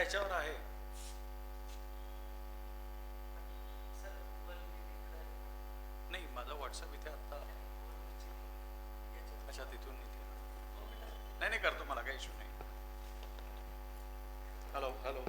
ह्याच्यावर आहे. नाही, माझा व्हॉट्सअप इथे आता. अच्छा, तिथून इथे. नाही नाही, करतो, मला काही इश्यू नाही. Hello hello.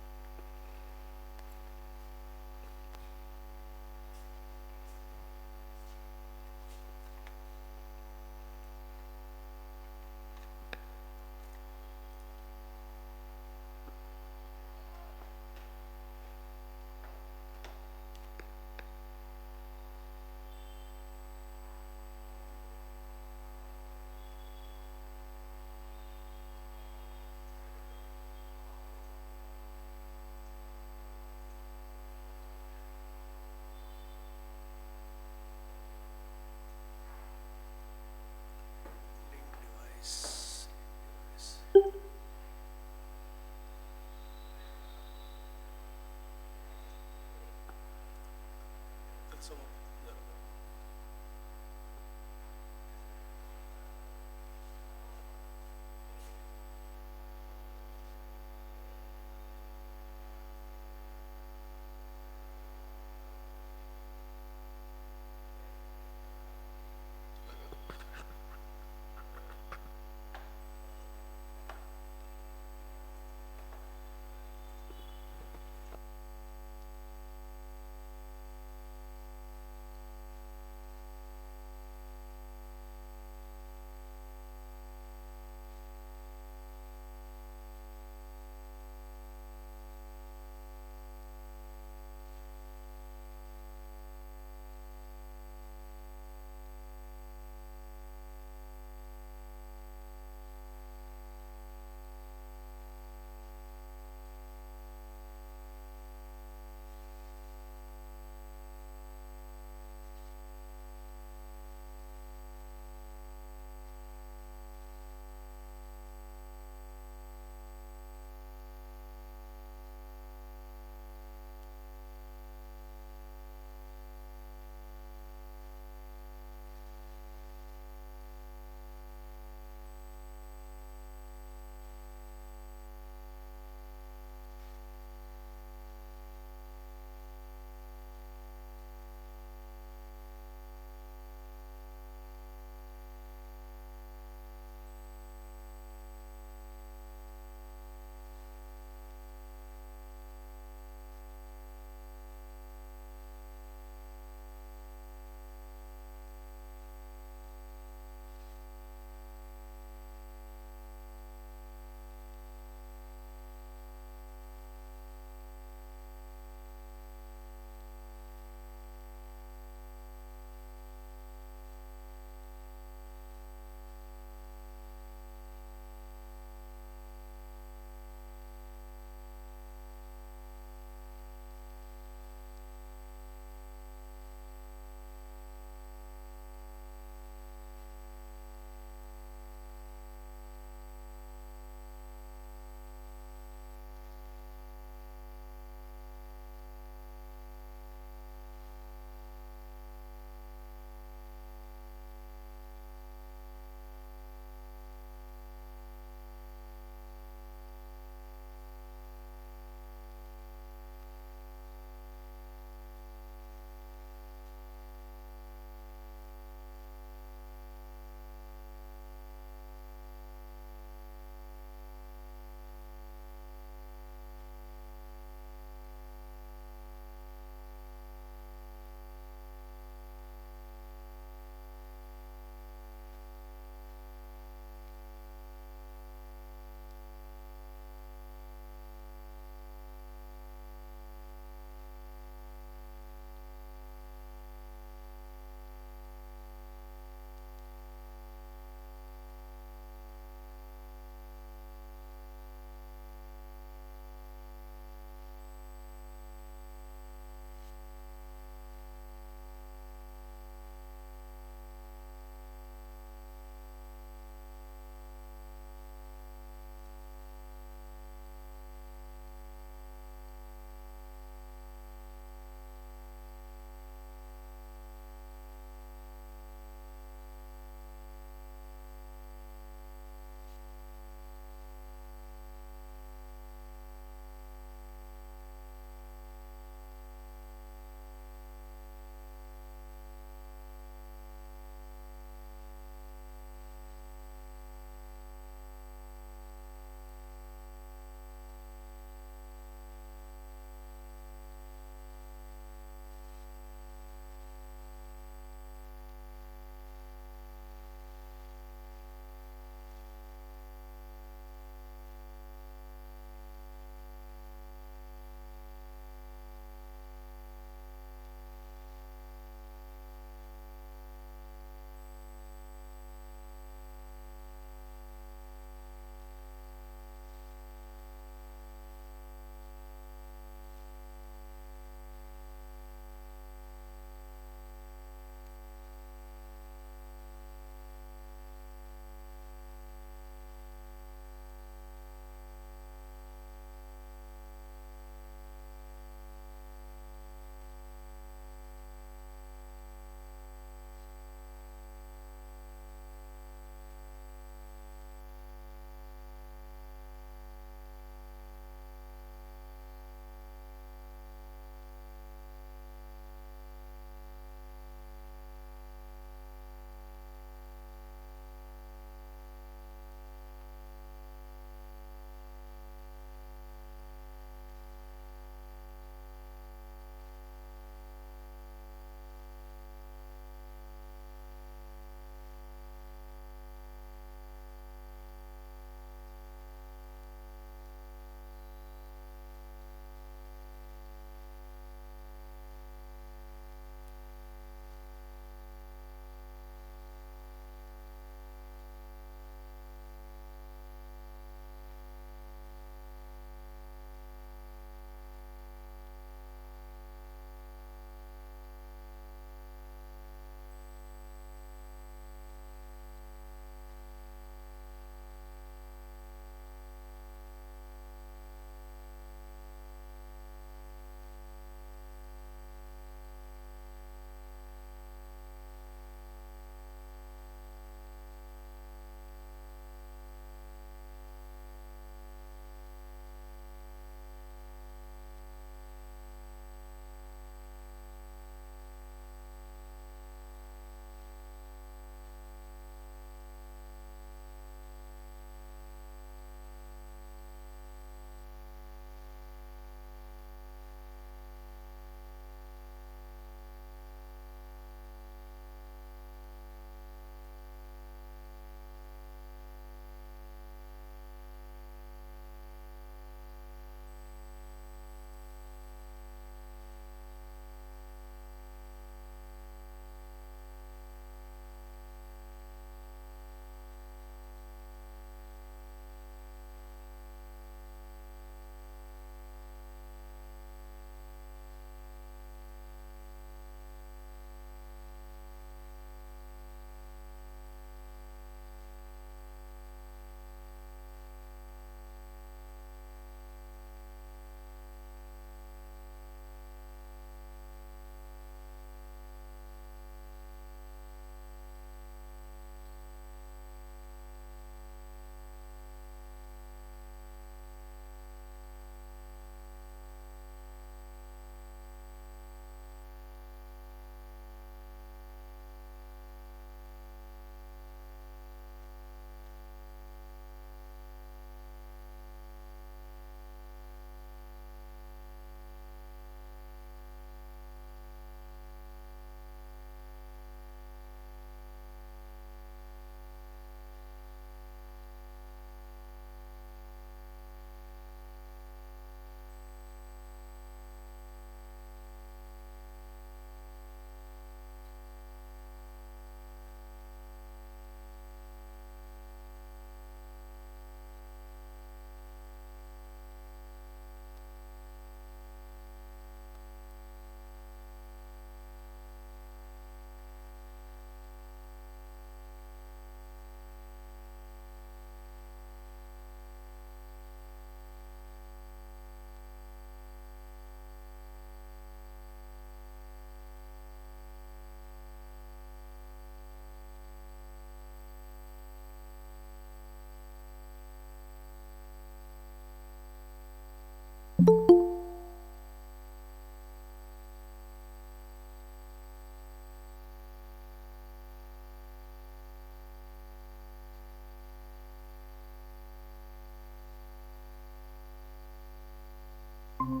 Hello,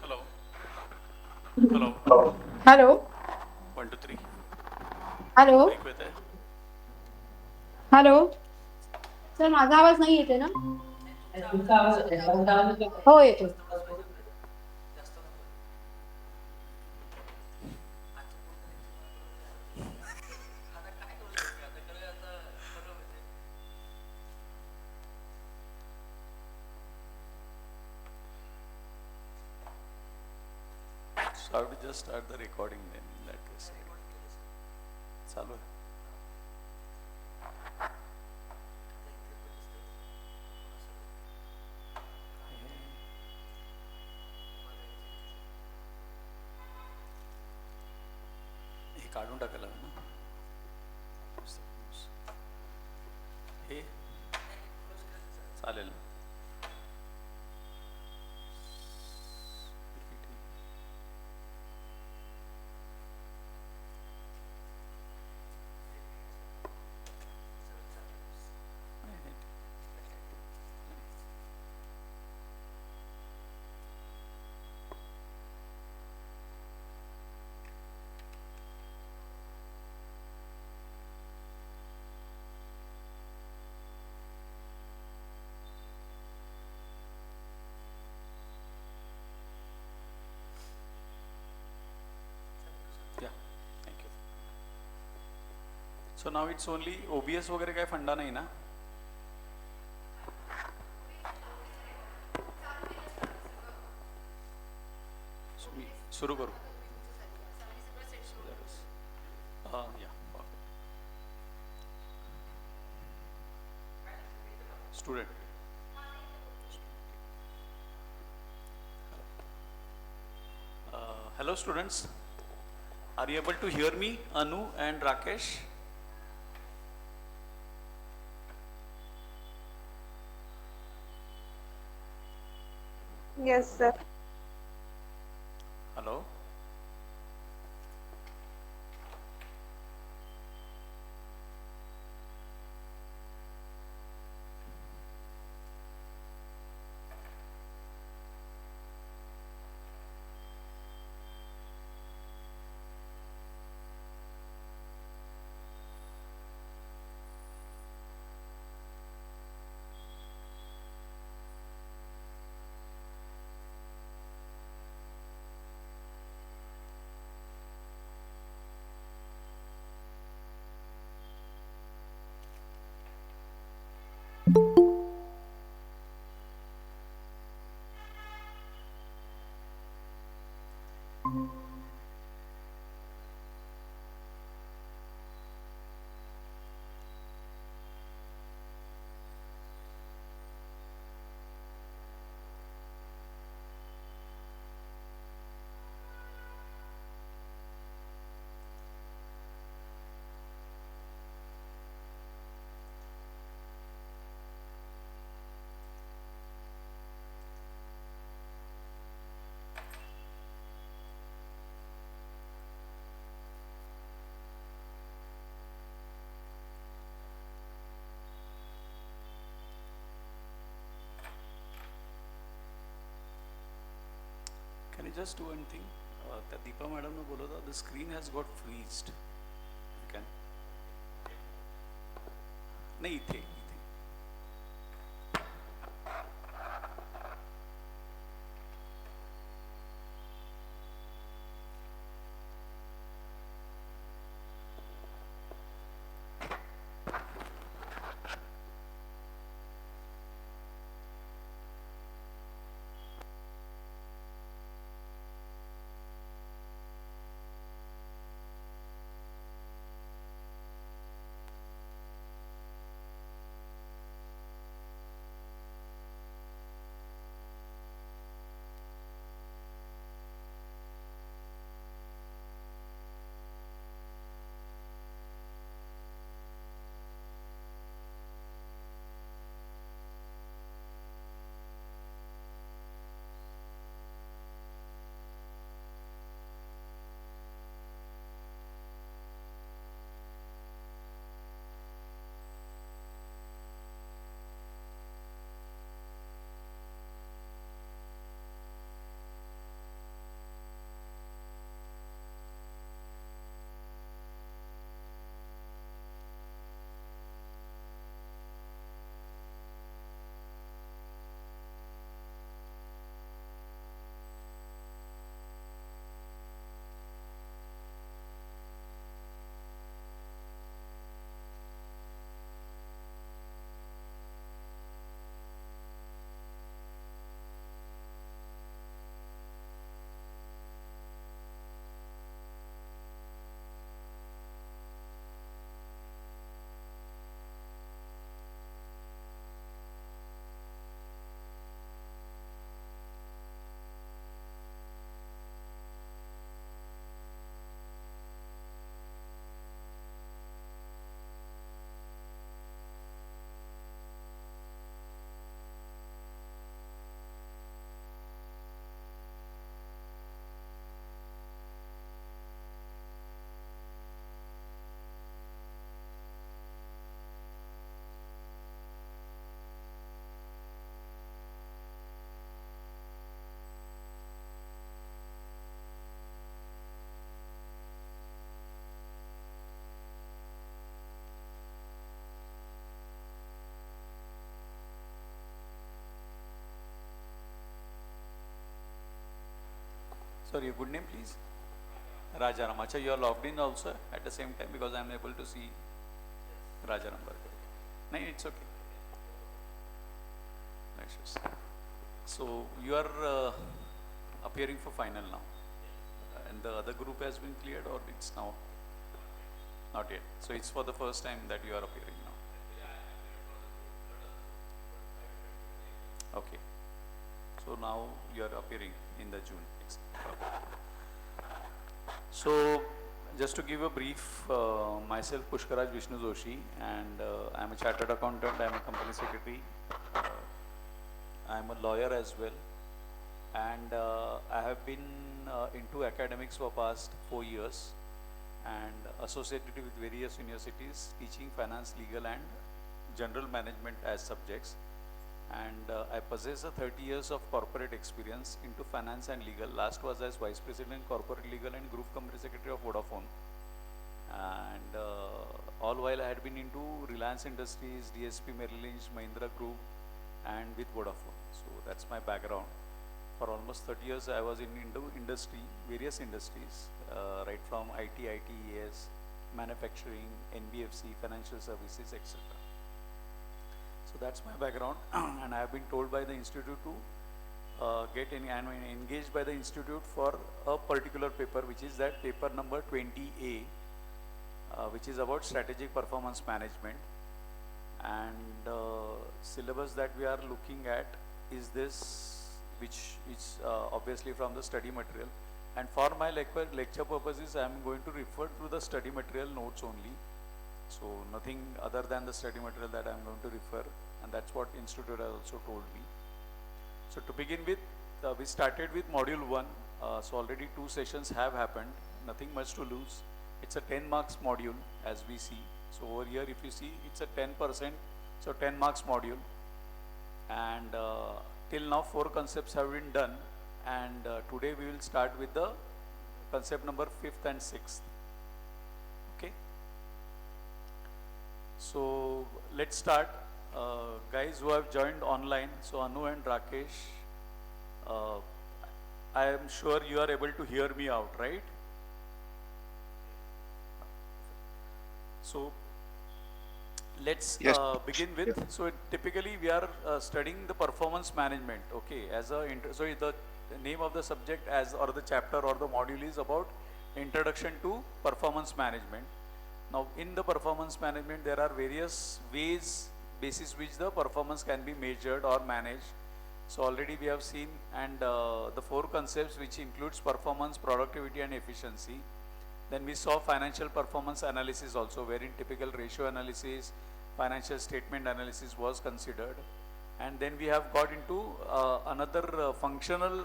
hello, hello. Hello 1 2 3. Hello ऐकू येत आहे? हॅलो सर माझा आवाज नाही येते ना हो येतो So I would just start the recording then in that case. चालू आहे. हे काढून टाकायला हवं ना. हे चालेल. Yeah, thank you. So now it's only OBS वगैरे काय फंडा नाही ना? मी सुरू करू. Yeah, perfect. Student. Hello students. Are you able to hear me, Anu and Rakesh? Yes, sir. Hello. Can you just do one thing? त्या Deepa madam ने बोलवलं, the screen has got freezed. You can. नाही इथे. Sorry, your good name please? Rajaram. Acha, you are logged in also at the same time because I am able to see Rajaram Barkar. No, it's okay. No issues. So you are appearing for final now, and the other group has been cleared, or it's now not yet. So it's for the first time that you are appearing now. Okay. So now you are appearing in the June. So just to give a brief, myself Pushkaraj Vishnu Joshi, and I am a chartered accountant, I am a company secretary, I am a lawyer as well, and I have been into academics for past 4 years and associated with various universities teaching finance, legal and general management as subjects. And I possess a 30 years of corporate experience into finance and legal. Last was as Vice President Corporate Legal and Group Company Secretary of Vodafone. And all while I had been into Reliance Industries, DSP, Merrill Lynch, Mahindra Group and with Vodafone. So that's my background. For almost 30 years I was in industry, various industries, right from IT, ITES, manufacturing, NBFC, financial services, etc. So that's my background, and I have been told by the institute to I'm engaged by the institute for a particular paper, which is that paper number 20A, which is about strategic performance management. And syllabus that we are looking at is this, which is obviously from the study material. And for my lecture purposes, I am going to refer to the study material notes only. So nothing other than the study material that I am going to refer, and that's what institute has also told me. So to begin with, we started with module 1. So already 2 sessions have happened, nothing much to lose. It's a 10 marks module as we see. So over here if you see, it's a 10%, so 10 marks module. And till now 4 concepts have been done, and today we will start with the concept number 5th and 6th. Okay. So let's start. Guys who have joined online, so Anu and Rakesh, I am sure you are able to hear me out, right? So let's Yes. begin with. So typically we are studying the performance management. Okay, as a so the name of the subject as or the chapter or the module is about introduction to performance management. Now in the performance management there are various ways basis which the performance can be measured or managed. So already we have seen, and the 4 concepts which includes performance, productivity and efficiency. Then we saw financial performance analysis also, wherein typical ratio analysis, financial statement analysis was considered. And then we have got into another functional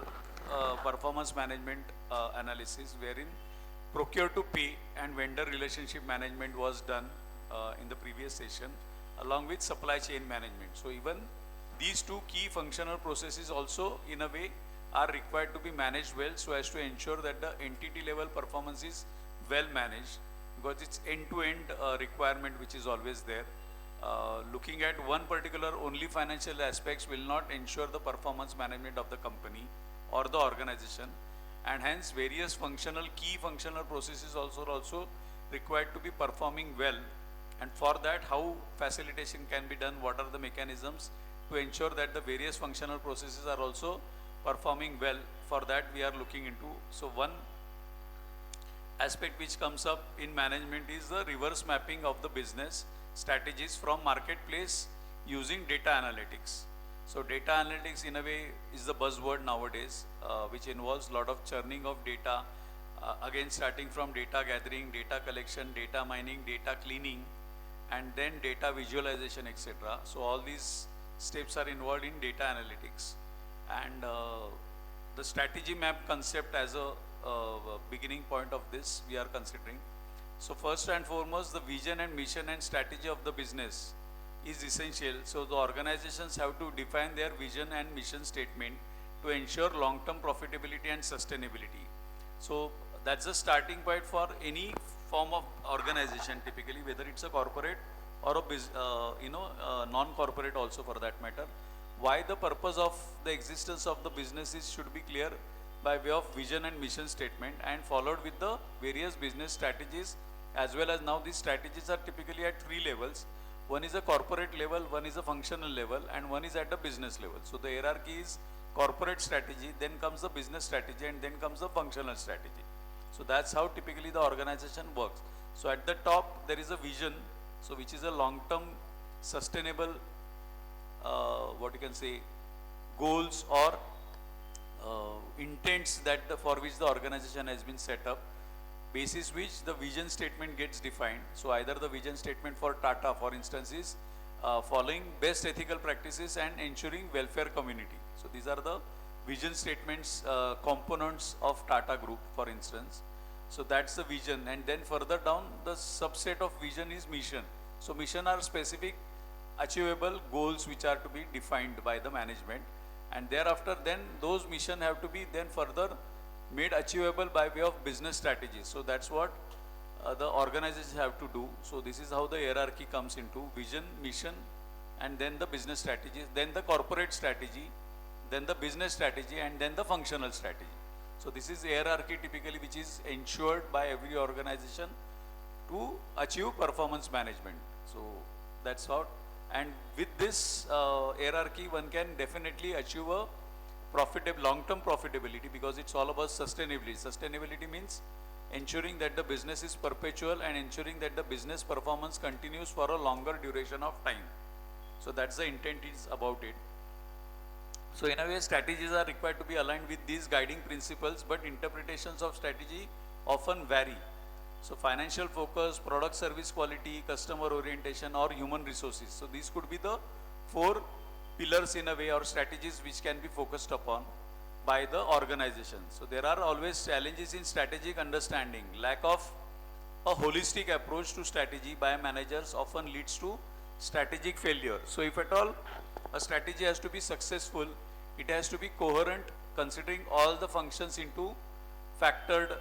performance management analysis, wherein procure to pay and vendor relationship management was done in the previous session, along with supply chain management. So even these 2 key functional processes also in a way are required to be managed well, so as to ensure that the entity level performance is well managed, because it's end-to-end requirement which is always there. Looking at one particular only financial aspects will not ensure the performance management of the company or the organization, and hence various key functional processes also required to be performing well. And for that, how facilitation can be done, what are the mechanisms to ensure that the various functional processes are also performing well, for that we are looking into. So one aspect which comes up in management is the reverse mapping of the business strategies from marketplace using data analytics. So data analytics in a way is the buzzword nowadays, which involves a lot of churning of data, again starting from data gathering, data collection, data mining, data cleaning, and then data visualization, etc. So all these steps are involved in data analytics. And the strategy map concept as a beginning point of this we are considering. So first and foremost, the vision and mission and strategy of the business is essential. So the organizations have to define their vision and mission statement to ensure long-term profitability and sustainability. So that's the starting point for any form of organization, typically whether it's a corporate or a non-corporate also for that matter. Why the purpose of the existence of the businesses should be clear by way of vision and mission statement, and followed with the various business strategies, as well as now these strategies are typically at three levels. One is a corporate level, one is a functional level, and one is at the business level. So the hierarchy is corporate strategy, then comes the business strategy, and then comes the functional strategy. So that's how typically the organization works. So at the top there is a vision, so which is a long-term sustainable what you can say goals or intents that for which the organization has been set up, basis which the vision statement gets defined. So either the vision statement for Tata, for instance, is following best ethical practices and ensuring welfare community. So these are the vision statements components of Tata Group, for instance. So that's the vision, and then further down the subset of vision is mission. So mission are specific achievable goals which are to be defined by the management, and thereafter then those mission have to be then further made achievable by way of business strategies. So that's what the organizations have to do. So this is how the hierarchy comes into vision, mission, and then the business strategies, then the corporate strategy, then the business strategy, and then the functional strategy. So this is hierarchy typically which is ensured by every organization to achieve performance management. So that's what, and with this hierarchy one can definitely achieve a profitable, long-term profitability, because it's all about sustainability. Sustainability means ensuring that the business is perpetual and ensuring that the business performance continues for a longer duration of time. So that's the intent is about it. So in a way strategies are required to be aligned with these guiding principles, but interpretations of strategy often vary. So financial focus, product service quality, customer orientation, or human resources. So these could be the four pillars in a way, or strategies which can be focused upon by the organization. So there are always challenges in strategic understanding. Lack of a holistic approach to strategy by managers often leads to strategic failure. So if at all a strategy has to be successful, it has to be coherent, considering all the functions into factored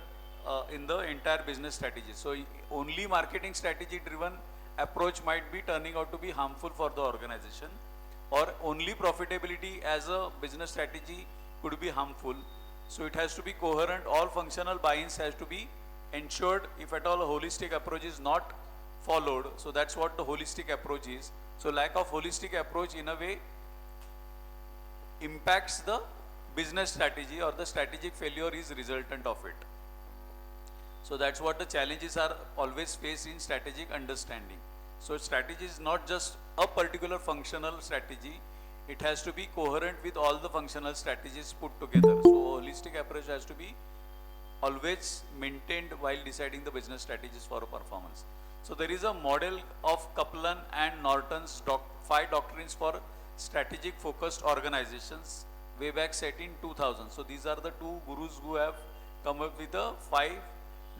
in the entire business strategy. So only marketing strategy driven approach might be turning out to be harmful for the organization, or only profitability as a business strategy could be harmful. So it has to be coherent, all functional buy-ins has to be ensured if at all a holistic approach is not followed. So that's what the holistic approach is. So lack of holistic approach in a way impacts the business strategy, or the strategic failure is resultant of it. So that's what the challenges are always faced in strategic understanding. So strategy is not just a particular functional strategy, it has to be coherent with all the functional strategies put together. So holistic approach has to be always maintained while deciding the business strategies for a performance. So there is a model of Kaplan and Norton's 5 doctrines for strategic focused organizations way back set in 2000. So these are the two gurus who have come up with the 5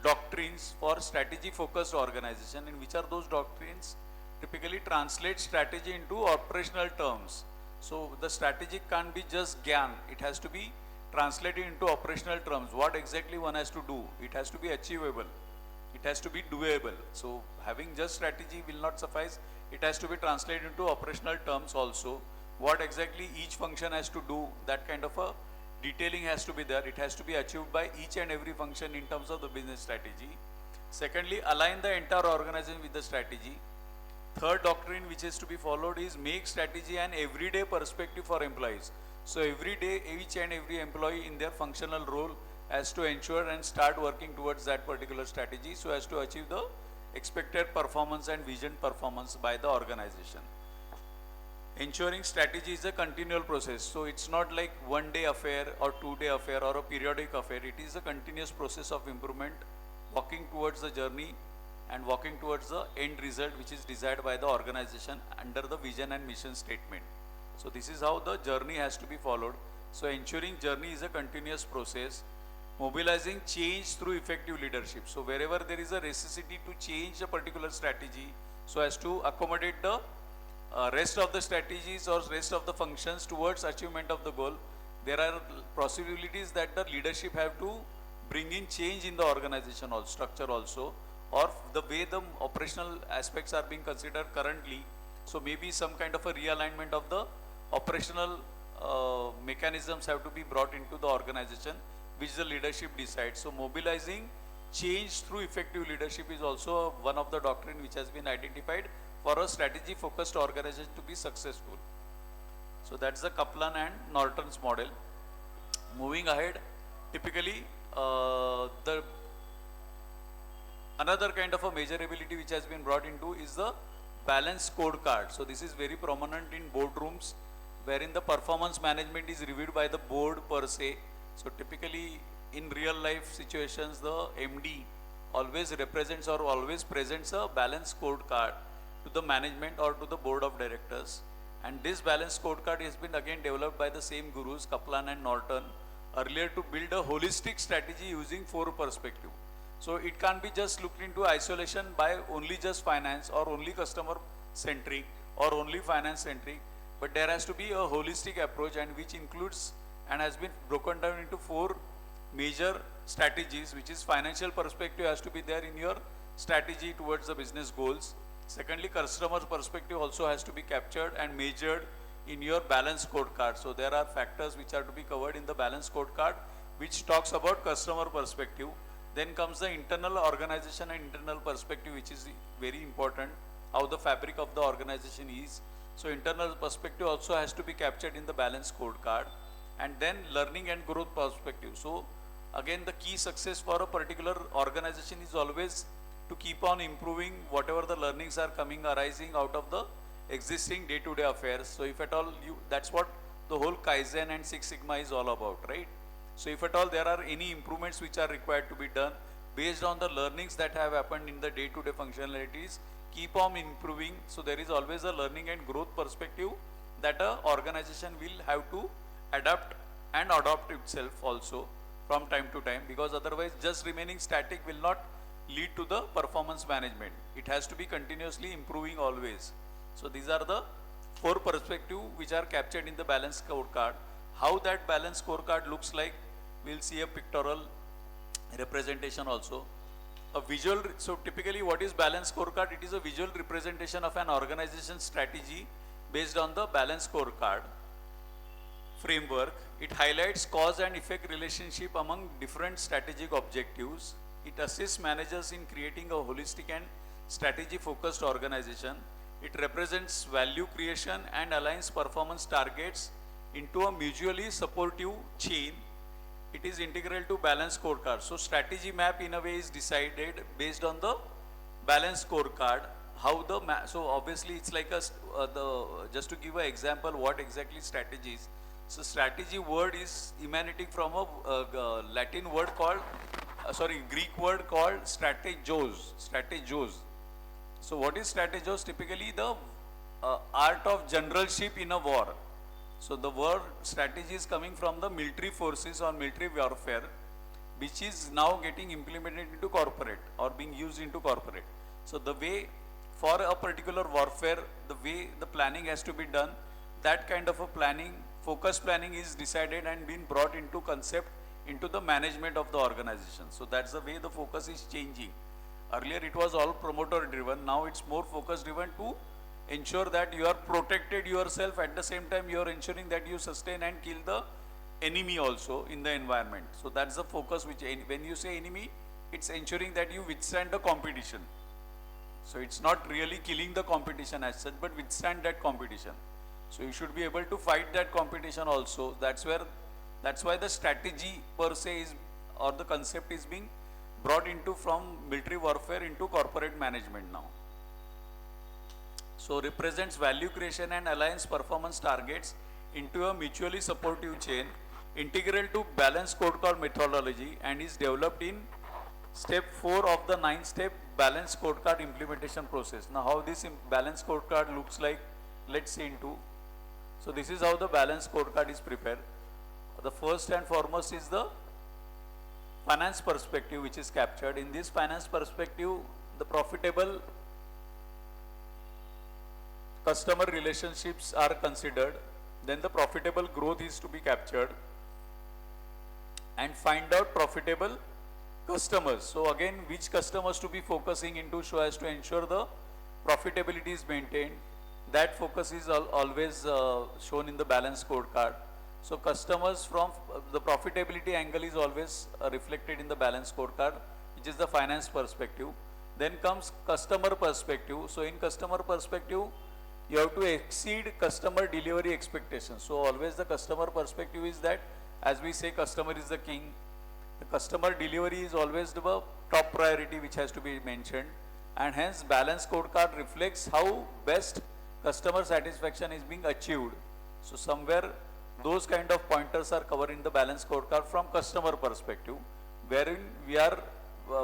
doctrines for strategy focused organization. And which are those doctrines? Typically translate strategy into operational terms. So the strategy can't be just gyan, it has to be translated into operational terms. What exactly one has to do? It has to be achievable, it has to be doable. So having just strategy will not suffice, it has to be translated into operational terms also. What exactly each function has to do, that kind of a detailing has to be there. It has to be achieved by each and every function in terms of the business strategy. Secondly, align the entire organization with the strategy. Third doctrine which is to be followed is make strategy an everyday perspective for employees. So every day, each and every employee in their functional role has to ensure and start working towards that particular strategy so as to achieve the expected performance and vision performance by the organization. Ensuring strategy is a continual process. So it's not like one day affair or 2-day affair or a periodic affair. It is a continuous process of improvement, walking towards the journey and walking towards the end result which is desired by the organization under the vision and mission statement. So this is how the journey has to be followed. So ensuring journey is a continuous process. Mobilizing change through effective leadership. So wherever there is a necessity to change a particular strategy so as to accommodate the rest of the strategies or rest of the functions towards achievement of the goal, there are possibilities that the leadership have to bring in change in the organization or structure also, or the way the operational aspects are being considered currently. So maybe some kind of a realignment of the operational mechanisms have to be brought into the organization which the leadership decides. So mobilizing change through effective leadership is also one of the doctrine which has been identified for a strategy focused organization to be successful. So that's the Kaplan and Norton's model. Moving ahead, typically the another kind of a measurability which has been brought into is the balance scorecard. So this is very prominent in boardrooms wherein the performance management is reviewed by the board per se. So typically in real life situations, the MD always represents or always presents a balance scorecard to the management or to the board of directors. And this balance scorecard has been again developed by the same gurus, Kaplan and Norton, earlier to build a holistic strategy using 4 perspectives. So it can't be just looked into isolation by only just finance or only customer centric or only finance centric, but there has to be a holistic approach and which includes and has been broken down into 4 major strategies, which is financial perspective has to be there in your strategy towards the business goals. Secondly, customer perspective also has to be captured and measured in your balance scorecard. So there are factors which are to be covered in the balance scorecard which talks about customer perspective. Then comes the internal organization and internal perspective, which is very important, how the fabric of the organization is. So internal perspective also has to be captured in the balance scorecard. And then learning and growth perspective. So again, the key success for a particular organization is always to keep on improving whatever the learnings are arising out of the existing day-to-day affairs. So if at all that's what the whole Kaizen and Six Sigma is all about, right? So if at all there are any improvements which are required to be done based on the learnings that have happened in the day-to-day functionalities, keep on improving. So there is always a learning and growth perspective that a organization will have to adapt and adopt itself also from time to time, because otherwise just remaining static will not lead to the performance management. It has to be continuously improving always. So these are the 4 perspectives which are captured in the balance scorecard. How that balance scorecard looks like, we'll see a pictorial representation also. A visual, so typically what is balance scorecard? It is a visual representation of an organization strategy based on the balance scorecard framework. It highlights cause and effect relationship among different strategic objectives. It assists managers in creating a holistic and strategy focused organization. It represents value creation and aligns performance targets into a mutually supportive chain. It is integral to balance scorecard. So strategy map in a way is decided based on the balance scorecard. How the so obviously it's like a just to give an example what exactly strategy is. So strategy word is emanating from a Latin word called Greek word called strategos. So what is strategos? Typically the art of generalship in a war. So the word strategy is coming from the military forces or military warfare, which is now getting implemented into corporate or being used into corporate. So the way for a particular warfare, the way the planning has to be done, that kind of a planning, focus planning is decided and been brought into concept into the management of the organization. So that's the way the focus is changing. Earlier it was all promoter driven, now it's more focus driven to ensure that you are protected yourself, at the same time you are ensuring that you sustain and kill the enemy also in the environment. So that's the focus which, when you say enemy, it's ensuring that you withstand the competition. So it's not really killing the competition as such, but withstand that competition. So you should be able to fight that competition also. That's why the strategy per se is, or the concept is being brought into from military warfare into corporate management now. So represents value creation and aligns performance targets into a mutually supportive chain, integral to balance scorecard methodology, and is developed in step 4 of the 9-step balance scorecard implementation process. Now how this balance scorecard looks like, let's see into. So this is how the balance scorecard is prepared. The first and foremost is the finance perspective which is captured. In this finance perspective, the profitable customer relationships are considered, then the profitable growth is to be captured, and find out profitable customers. So again, which customers to be focusing into so as to ensure the profitability is maintained. That focus is always shown in the balance scorecard. So customers from the profitability angle is always reflected in the balance scorecard, which is the finance perspective. Then comes customer perspective. So in customer perspective, you have to exceed customer delivery expectations. So always the customer perspective is that, as we say, customer is the king. The customer delivery is always the top priority which has to be mentioned, and hence balance scorecard reflects how best customer satisfaction is being achieved. So somewhere those kind of pointers are covered in the balance scorecard from customer perspective, wherein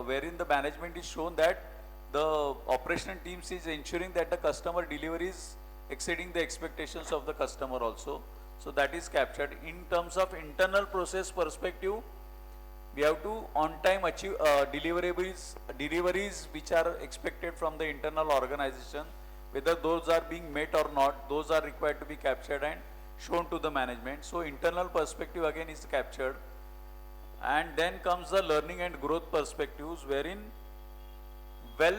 wherein the management is shown that the operational teams is ensuring that the customer delivery is exceeding the expectations of the customer also. So that is captured. In terms of internal process perspective, we have to on time achieve deliveries which are expected from the internal organization, whether those are being met or not, those are required to be captured and shown to the management. So internal perspective again is captured. And then comes the learning and growth perspectives, wherein well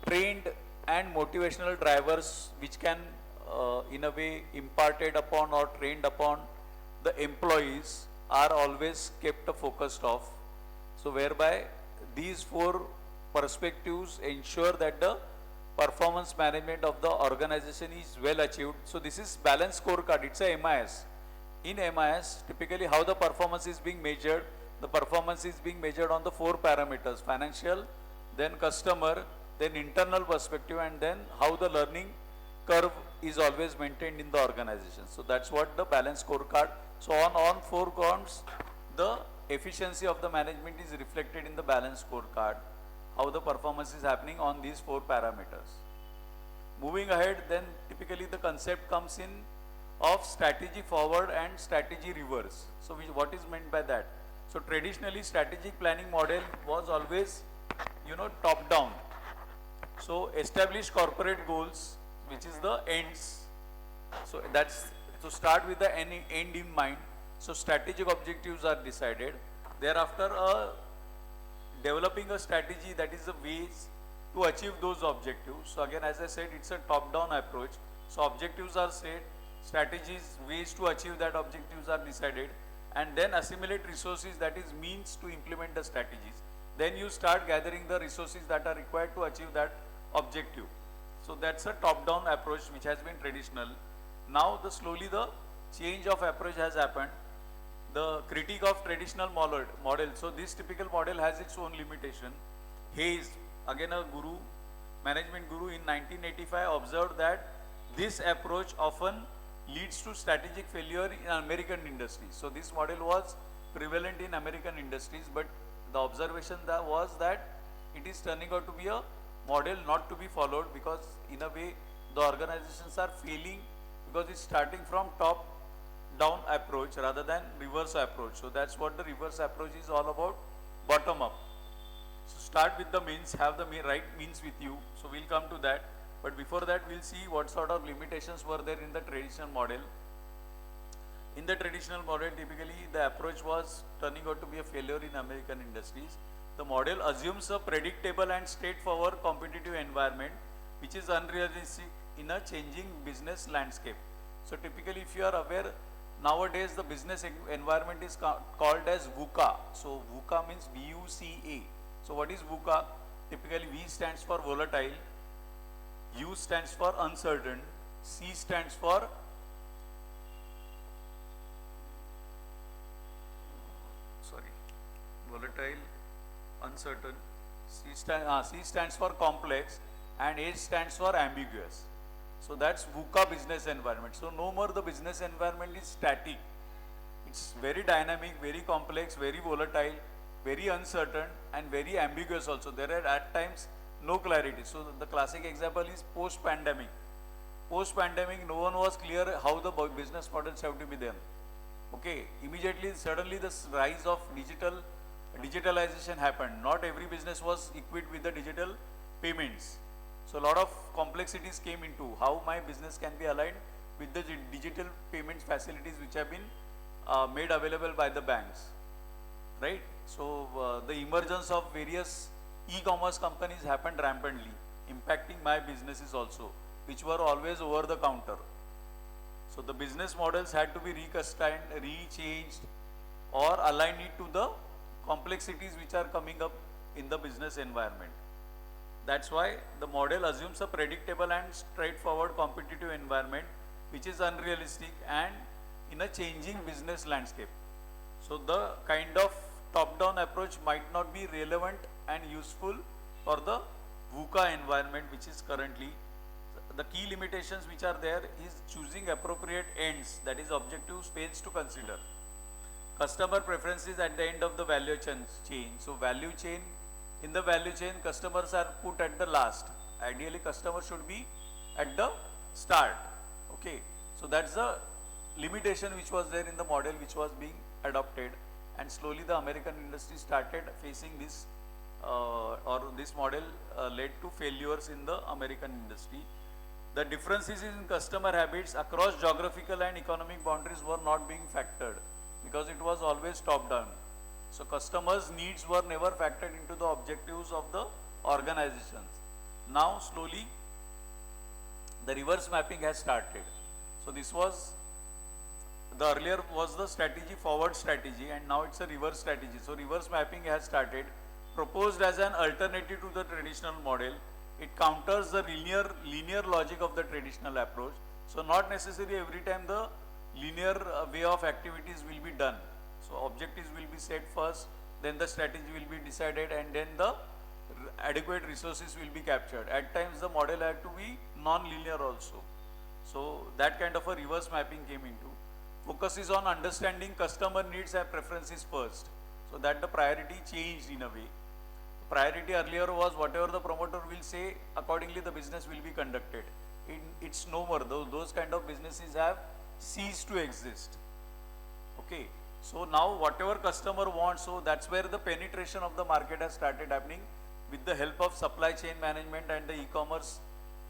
trained and motivational drivers which can in a way imparted upon or trained upon the employees are always kept focused of. So whereby these four perspectives ensure that the performance management of the organization is well achieved. So this is balance scorecard, it's a MIS. In MIS, typically how the performance is being measured, the performance is being measured on the four parameters: financial, then customer, then internal perspective, and then how the learning curve is always maintained in the organization. So that's what the balance scorecard. So on four counts, the efficiency of the management is reflected in the balance scorecard, how the performance is happening on these four parameters. Moving ahead, then typically the concept comes in of strategy forward and strategy reverse. So what is meant by that? So traditionally strategic planning model was always, top down. So establish corporate goals, which is the ends. So that's to start with the end in mind. So strategic objectives are decided. Thereafter, developing a strategy, that is the ways to achieve those objectives. So again, as I said, it's a top-down approach. So objectives are set, strategies, ways to achieve that objectives are decided, and then assimilate resources, that is means to implement the strategies. Then you start gathering the resources that are required to achieve that objective. So that's a top-down approach which has been traditional. Now slowly the change of approach has happened. The critique of traditional model. So this typical model has its own limitation. Hayes, again a guru, management guru in 1985, observed that this approach often leads to strategic failure in American industries. So this model was prevalent in American industries, but the observation was that it is turning out to be a model not to be followed, because in a way the organizations are failing because it's starting from top down approach rather than reverse approach. So that's what the reverse approach is all about, bottom up. So start with the means, have the right means with you. So we'll come to that. But before that, we'll see what sort of limitations were there in the traditional model. In the traditional model, typically the approach was turning out to be a failure in American industries. The model assumes a predictable and straightforward competitive environment, which is unrealistic in a changing business landscape. So typically, if you are aware, nowadays the business environment is called as VUCA. So VUCA means VUCA. So what is VUCA? Typically V stands for volatile, U stands for uncertain, C stands for volatile, uncertain, C stands for complex, and H stands for ambiguous. So that's VUCA business environment. So no more the business environment is static. It's very dynamic, very complex, very volatile, very uncertain, and very ambiguous also. There are at times no clarity. So the classic example is post-pandemic. Post-pandemic, no one was clear how the business models have to be done. Okay, immediately, suddenly the rise of digitalization happened. Not every business was equipped with the digital payments. So a lot of complexities came into how my business can be aligned with the digital payments facilities which have been made available by the banks, right? So the emergence of various e-commerce companies happened rampantly, impacting my businesses also, which were always over the counter. So the business models had to be recustomized, rechanged, or align it to the complexities which are coming up in the business environment. That's why the model assumes a predictable and straightforward competitive environment which is unrealistic and in a changing business landscape. So the kind of top-down approach might not be relevant and useful for the VUCA environment which is currently. The key limitations which are there is choosing appropriate ends, that is objectives, fails to consider. Customer preferences at the end of the value chain. So value chain, in the value chain customers are put at the last. Ideally customer should be at the start. Okay, so that's the limitation which was there in the model which was being adopted, and slowly the American industry started facing this or this model led to failures in the American industry. The differences in customer habits across geographical and economic boundaries were not being factored because it was always top down. So customers' needs were never factored into the objectives of the organizations. Now slowly the reverse mapping has started. So this was, the earlier was the strategy, forward strategy, and now it's a reverse strategy. So reverse mapping has started, proposed as an alternative to the traditional model. It counters the linear logic of the traditional approach. So not necessarily every time the linear way of activities will be done. So objectives will be set first, then the strategy will be decided, and then the adequate resources will be captured. At times the model had to be non-linear also. So that kind of a reverse mapping came into. Focus is on understanding customer needs and preferences first. So that the priority changed in a way. Priority earlier was whatever the promoter will say, accordingly the business will be conducted. It's no more. Those kind of businesses have ceased to exist. Okay. So now whatever customer wants, so that's where the penetration of the market has started happening with the help of supply chain management and the e-commerce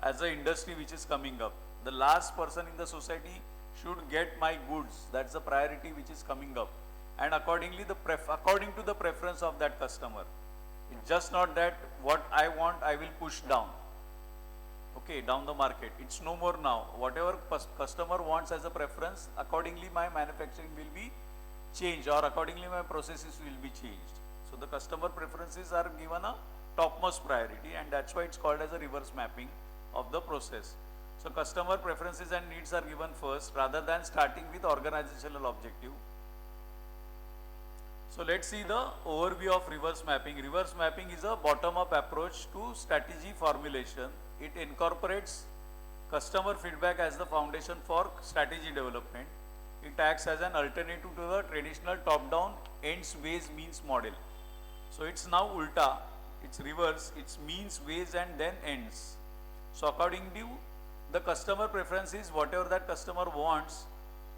as an industry which is coming up. The last person in the society should get my goods. That's the priority which is coming up. And accordingly, according to the preference of that customer. It's just not that what I want, I will push down. Okay, down the market. It's no more now. Whatever customer wants as a preference, accordingly my manufacturing will be changed, or accordingly my processes will be changed. So the customer preferences are given a topmost priority, and that's why it's called as a reverse mapping of the process. So customer preferences and needs are given first rather than starting with organizational objective. So let's see the overview of reverse mapping. Reverse mapping is a bottom-up approach to strategy formulation. It incorporates customer feedback as the foundation for strategy development. It acts as an alternative to the traditional top-down ends, ways, means model. So it's now ulta, it's reverse, it's means, ways, and then ends. So according to the customer preferences, whatever that customer wants,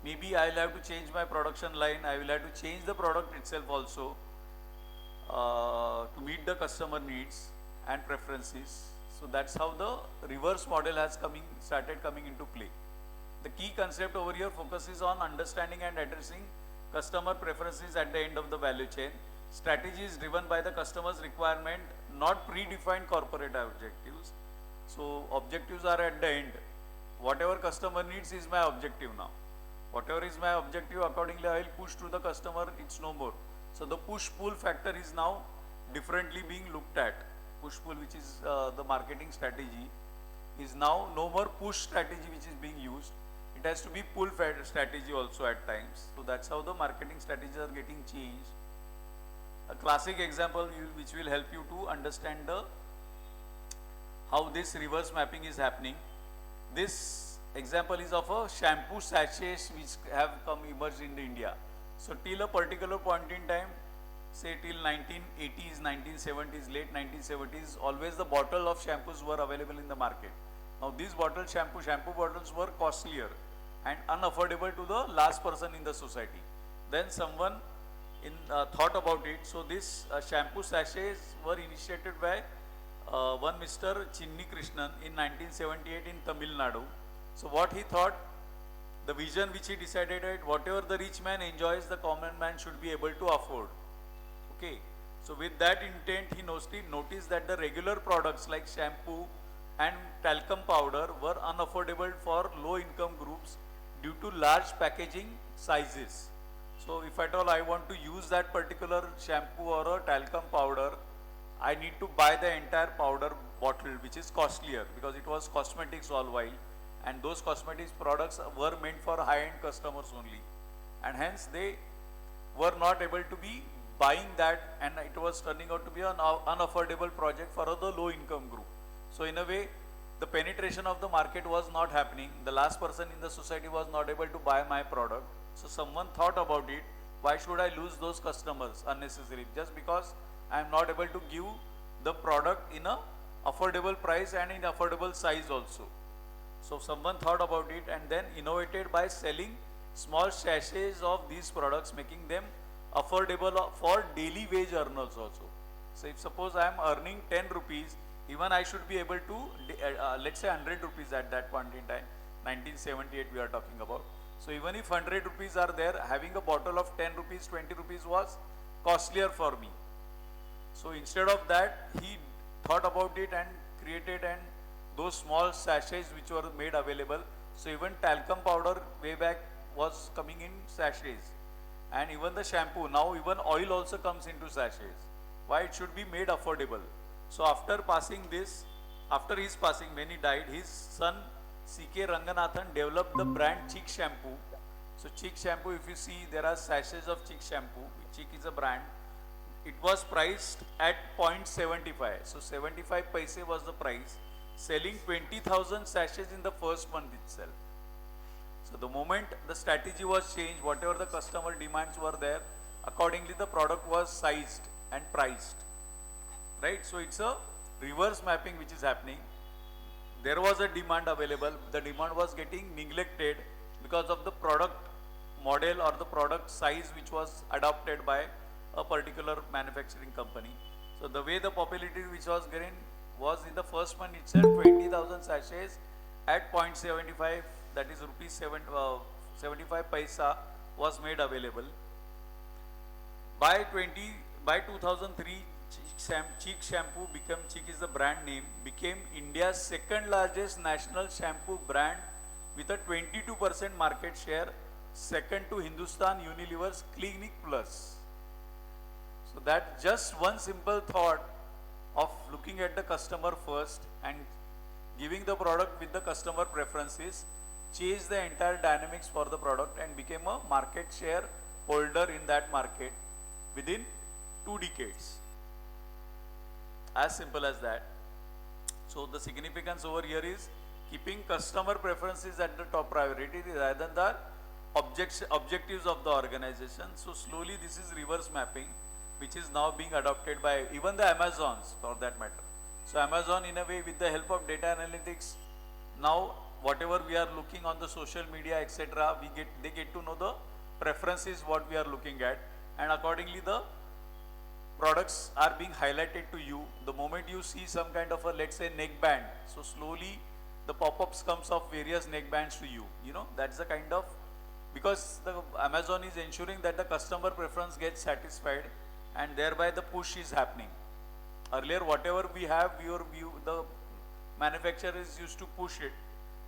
maybe I'll have to change my production line, I will have to change the product itself also to meet the customer needs and preferences. So that's how the reverse model has started coming into play. The key concept over here focuses on understanding and addressing customer preferences at the end of the value chain. Strategy is driven by the customer's requirement, not predefined corporate objectives. So objectives are at the end. Whatever customer needs is my objective now. Whatever is my objective, accordingly I will push to the customer, it's no more. So the push-pull factor is now differently being looked at. Push-pull, which is the marketing strategy, is now no more push strategy which is being used. It has to be pull strategy also at times. So that's how the marketing strategies are getting changed. A classic example which will help you to understand how this reverse mapping is happening. This example is of a shampoo sachets which have emerged in India. So till a particular point in time, say till 1980s, 1970s, late 1970s, always the bottle of shampoos were available in the market. Now these shampoo bottles were costlier and unaffordable to the last person in the society. Then someone thought about it. So this shampoo sachets were initiated by one Mr. Chinni Krishnan in 1978 in Tamil Nadu. So what he thought, the vision which he decided that whatever the rich man enjoys, the common man should be able to afford. Okay. So with that intent, he noticed that the regular products like shampoo and talcum powder were unaffordable for low income groups due to large packaging sizes. So if at all I want to use that particular shampoo or a talcum powder, I need to buy the entire powder bottle, which is costlier because it was cosmetics all while, and those cosmetics products were meant for high-end customers only, and hence they were not able to be buying that, and it was turning out to be an unaffordable project for the low income group. So in a way, the penetration of the market was not happening. The last person in the society was not able to buy my product. So someone thought about it, why should I lose those customers unnecessarily just because I am not able to give the product in a affordable price and in affordable size also. So someone thought about it and then innovated by selling small sachets of these products, making them affordable for daily wage earners also. So if suppose I am earning 10 rupees, even I should be able to, let's say 100 rupees at that point in time, 1978 we are talking about. So even if 100 rupees are there, having a bottle of 10 rupees, 20 rupees was costlier for me. So instead of that, he thought about it and created and those small sachets which were made available. So even talcum powder way back was coming in sachets, and even the shampoo, now even oil also comes into sachets. Why? It should be made affordable. So after passing this, after his passing, when he died, his son C.K. Ranganathan developed the brand Chic shampoo. So Chic shampoo, if you see, there are sachets of Chic shampoo. Chic is a brand. It was priced at 0.75. So 75 paise was the price, selling 20,000 sachets in the first month itself. So the moment the strategy was changed, whatever the customer demands were there, accordingly the product was sized and priced. Right? So it's a reverse mapping which is happening. There was a demand available, the demand was getting neglected because of the product model or the product size which was adopted by a particular manufacturing company. So the way the popularity which was getting was in the first month itself 20,000 sachets at 0.75, that is rupees 75 paisa was made available. By 2003, Chic shampoo became, Chic is the brand name, became India's second largest national shampoo brand with a 22% market share, second to Hindustan Unilever's Clinic Plus. So that just one simple thought of looking at the customer first and giving the product with the customer preferences changed the entire dynamics for the product and became a market share holder in that market within 2 decades. As simple as that. So the significance over here is keeping customer preferences at the top priority rather than the objectives of the organization. So slowly this is reverse mapping, which is now being adopted by even the Amazons for that matter. So Amazon, in a way, with the help of data analytics, now whatever we are looking on the social media, etc., they get to know the preferences what we are looking at, and accordingly the products are being highlighted to you. The moment you see some kind of a, let's say, neck band, so slowly the pop-ups comes of various neck bands to you. You know, that's the kind of, because the Amazon is ensuring that the customer preference gets satisfied and thereby the push is happening. Earlier, whatever we have, the manufacturers used to push it,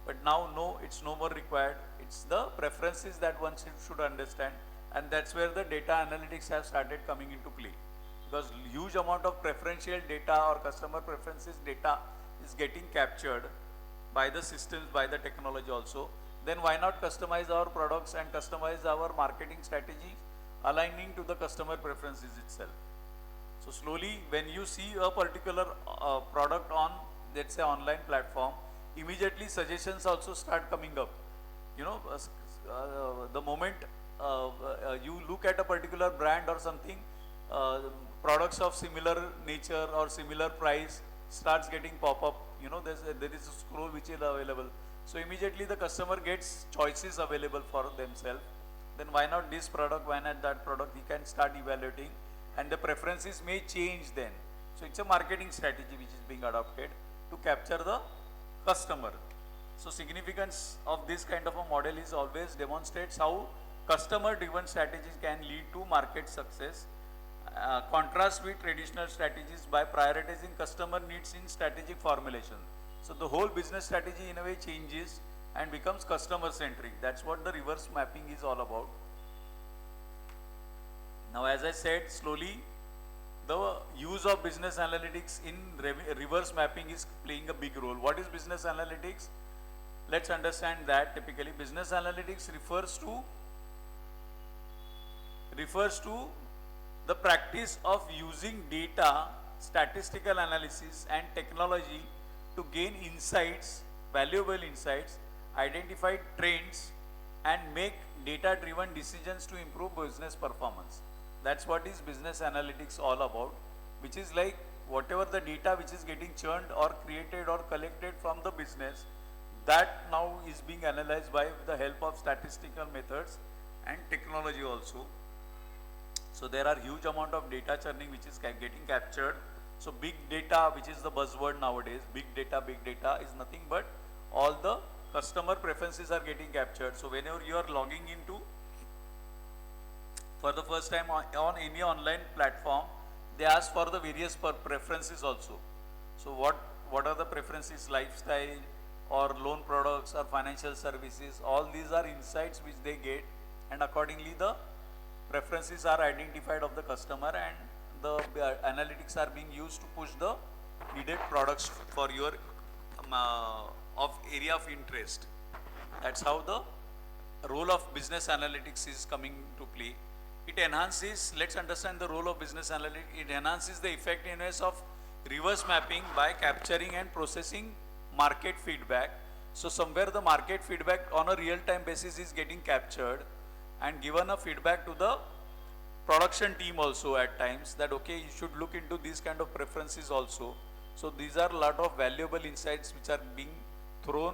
but now no, it's no more required. It's the preferences that one should understand, and that's where the data analytics have started coming into play. Because huge amount of preferential data or customer preferences data is getting captured by the systems, by the technology also. Then why not customize our products and customize our marketing strategies aligning to the customer preferences itself. So slowly when you see a particular product on, let's say, online platform, immediately suggestions also start coming up. You know, the moment you look at a particular brand or something, products of similar nature or similar price starts getting pop up. You know, there is a scroll which is available. So immediately the customer gets choices available for themselves. Then why not this product, why not that product? He can start evaluating, and the preferences may change then. So it's a marketing strategy which is being adopted to capture the customer. So significance of this kind of a model is always demonstrates how customer driven strategies can lead to market success. Contrast with traditional strategies by prioritizing customer needs in strategic formulation. So the whole business strategy in a way changes and becomes customer centric. That's what the reverse mapping is all about. Now, as I said, slowly the use of business analytics in reverse mapping is playing a big role. What is business analytics? Let's understand that. Typically business analytics refers to the practice of using data, statistical analysis and technology to gain insights, valuable insights, identify trends and make data driven decisions to improve business performance. That's what is business analytics all about, which is like whatever the data which is getting churned or created or collected from the business, that now is being analyzed by the help of statistical methods and technology also. So there are huge amount of data churning which is getting captured. So big data, which is the buzzword nowadays, big data is nothing but all the customer preferences are getting captured. So whenever you are logging into for the first time on any online platform, they ask for the various preferences also. So what are the preferences, lifestyle or loan products or financial services, all these are insights which they get, and accordingly the preferences are identified of the customer, and the analytics are being used to push the needed products for your of area of interest. That's how the role of business analytics is coming to play. It enhances, let's understand the role of business analytics. It enhances the effectiveness of reverse mapping by capturing and processing market feedback. So somewhere the market feedback on a real-time basis is getting captured and given a feedback to the production team also at times, that okay, you should look into these kind of preferences also. So these are a lot of valuable insights which are being thrown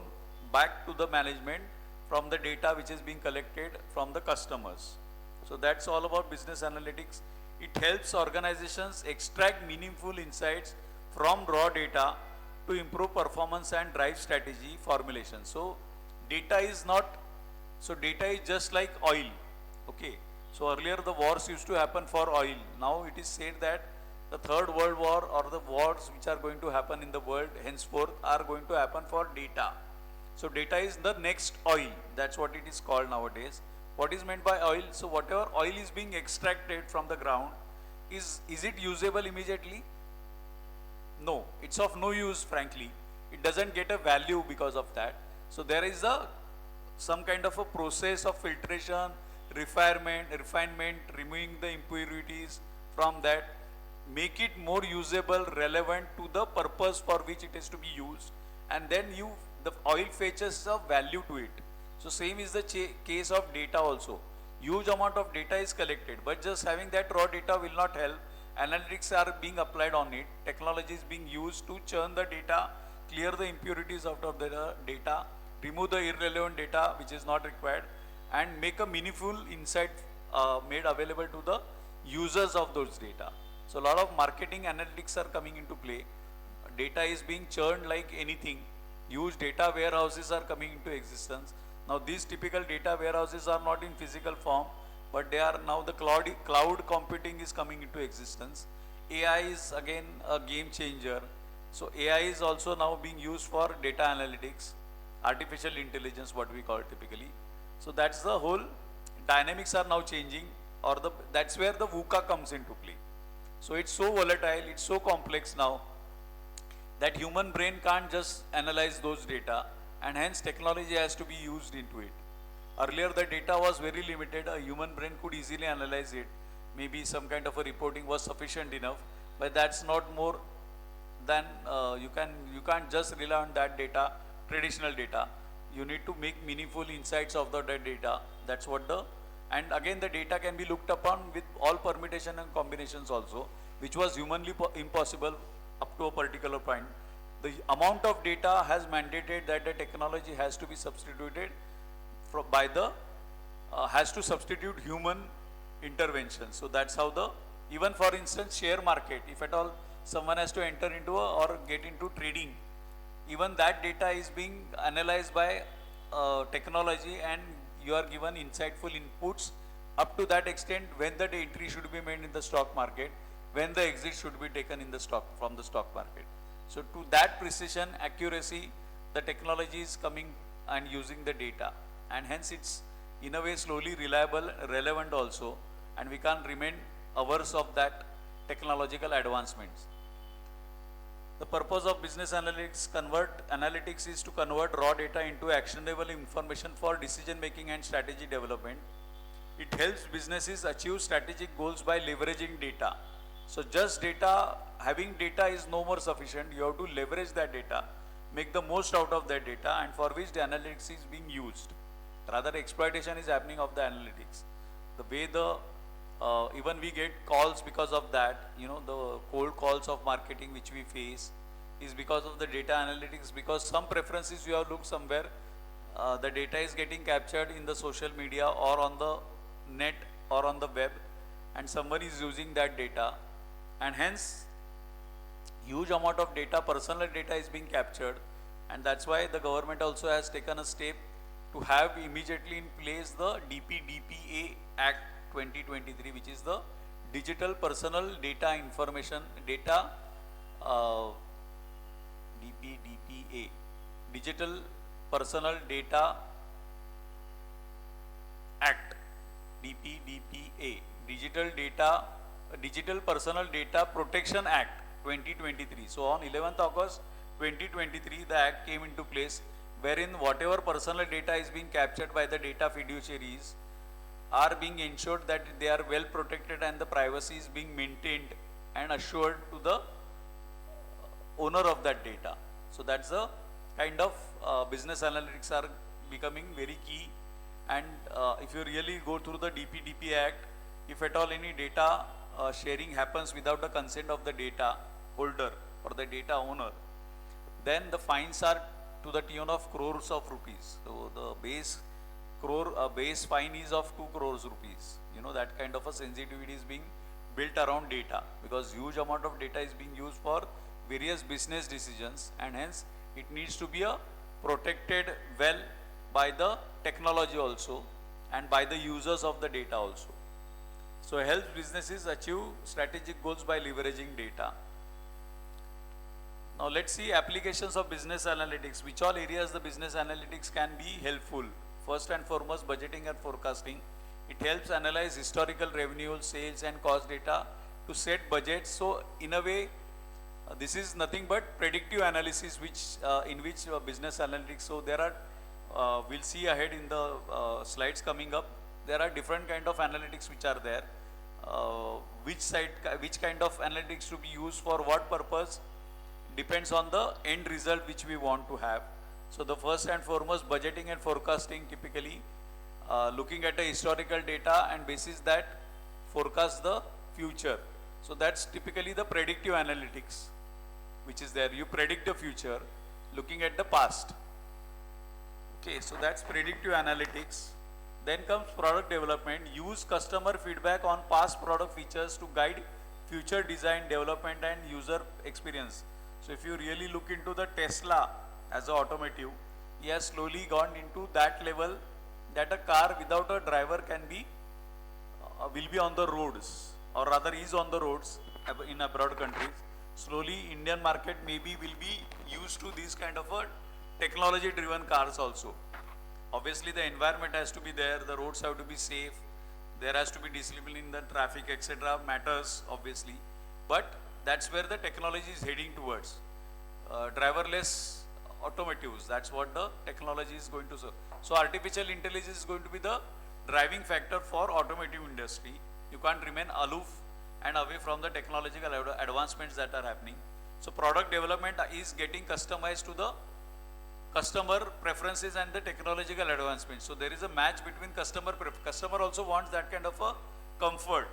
back to the management from the data which is being collected from the customers. So that's all about business analytics. It helps organizations extract meaningful insights from raw data to improve performance and drive strategy formulation. So data is just like oil. Okay. So earlier the wars used to happen for oil. Now it is said that the third world war or the wars which are going to happen in the world henceforth are going to happen for data. So data is the next oil. That's what it is called nowadays. What is meant by oil? So whatever oil is being extracted from the ground, is it usable immediately? No, it's of no use, frankly. It doesn't get a value because of that. So there is some kind of a process of filtration, refinement, removing the impurities from that, make it more usable, relevant to the purpose for which it is to be used, and then the oil fetches a value to it. So same is the case of data also. Huge amount of data is collected, but just having that raw data will not help. Analytics are being applied on it. Technology is being used to churn the data, clear the impurities out of the data, remove the irrelevant data which is not required, and make a meaningful insight made available to the users of those data. So a lot of marketing analytics are coming into play. Data is being churned like anything. Huge data warehouses are coming into existence. Now these typical data warehouses are not in physical form, but they are now the cloud computing is coming into existence. AI is again a game changer. So AI is also now being used for data analytics, artificial intelligence, what we call typically. So that's the whole dynamics are now changing, or that's where the VUCA comes into play. So it's so volatile, it's so complex now that human brain can't just analyze those data, and hence technology has to be used into it. Earlier the data was very limited, a human brain could easily analyze it. Maybe some kind of a reporting was sufficient enough, but that's not more than you can't just rely on that data, traditional data. You need to make meaningful insights of the data. That's what and again the data can be looked upon with all permutation and combinations also, which was humanly impossible up to a particular point. The amount of data has mandated that the technology has to be substituted has to substitute human intervention. So that's how even for instance share market, if at all someone has to enter into or get into trading, even that data is being analyzed by technology, and you are given insightful inputs up to that extent when the entry should be made in the stock market, when the exit should be taken in the from the stock market. So to that precision, accuracy, the technology is coming and using the data, and hence it's in a way slowly reliable, relevant also, and we can't remain averse of that technological advancements. The purpose of business analytics is to convert raw data into actionable information for decision making and strategy development. It helps businesses achieve strategic goals by leveraging data. So just data, having data is no more sufficient. You have to leverage that data, make the most out of that data, and for which the analytics is being used. Rather, exploitation is happening of the analytics. The way even we get calls because of that, the cold calls of marketing which we face is because of the data analytics, because some preferences you have looked somewhere, the data is getting captured in the social media or on the net or on the web, and somebody is using that data, and hence huge amount of data, personal data is being captured, and that's why the government also has taken a step to have immediately in place the DPDPA Act 2023, which is the Digital Personal Data Information Data DPDPA, Digital Personal Data Act, DPDPA, Digital Personal Data Protection Act 2023. So on 11th August 2023, the act came into place, wherein whatever personal data is being captured by the data fiduciaries are being ensured that they are well protected and the privacy is being maintained and assured to the owner of that data. So that's the kind of business analytics are becoming very key. And if you really go through the DPDP Act, if at all any data sharing happens without the consent of the data holder or the data owner, then the fines are to the tune of crores of rupees. So the base fine is of 2 crores rupees. That kind of a sensitivity is being built around data, because huge amount of data is being used for various business decisions, and hence it needs to be protected well by the technology also and by the users of the data also. So helps businesses achieve strategic goals by leveraging data. Now let's see applications of business analytics. Which all areas the business analytics can be helpful? First and foremost, budgeting and forecasting. It helps analyze historical revenue, sales and cost data to set budgets. So in a way, this is nothing but predictive analysis, in which business analytics. So there are, we'll see ahead in the slides coming up. There are different kind of analytics which are there. Which kind of analytics to be used for what purpose depends on the end result which we want to have. So the first and foremost, budgeting and forecasting, typically looking at the historical data and basis that forecast the future. So that's typically the predictive analytics which is there. You predict the future looking at the past. Okay, so that's predictive analytics. Then comes product development. Use customer feedback on past product features to guide future design, development and user experience. So if you really look into the Tesla as an automotive, he has slowly gone into that level that a car without a driver will be on the roads, or rather is on the roads in abroad countries. Slowly Indian market maybe will be used to these kind of a technology driven cars also. Obviously the environment has to be there, the roads have to be safe, there has to be discipline in the traffic, etc. matters obviously, but that's where the technology is heading towards. Driverless automotives, that's what the technology is going to serve. So artificial intelligence is going to be the driving factor for automotive industry. You can't remain aloof and away from the technological advancements that are happening. So product development is getting customized to the customer preferences and the technological advancements. So there is a match between customer also wants that kind of a comfort,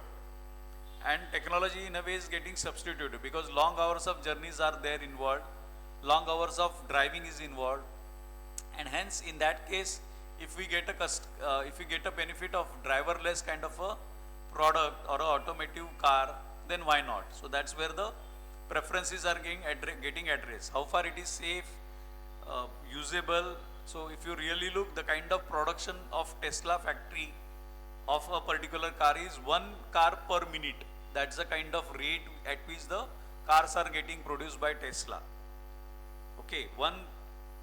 and technology in a way is getting substituted, because long hours of journeys are there involved, long hours of driving is involved, and hence in that case, if we get a benefit of driverless kind of a product or a automotive car, then why not? So that's where the preferences are getting addressed. How far it is safe, usable. So if you really look, the kind of production of Tesla factory of a particular car is 1 car per minute. That's the kind of rate at which the cars are getting produced by Tesla. Okay,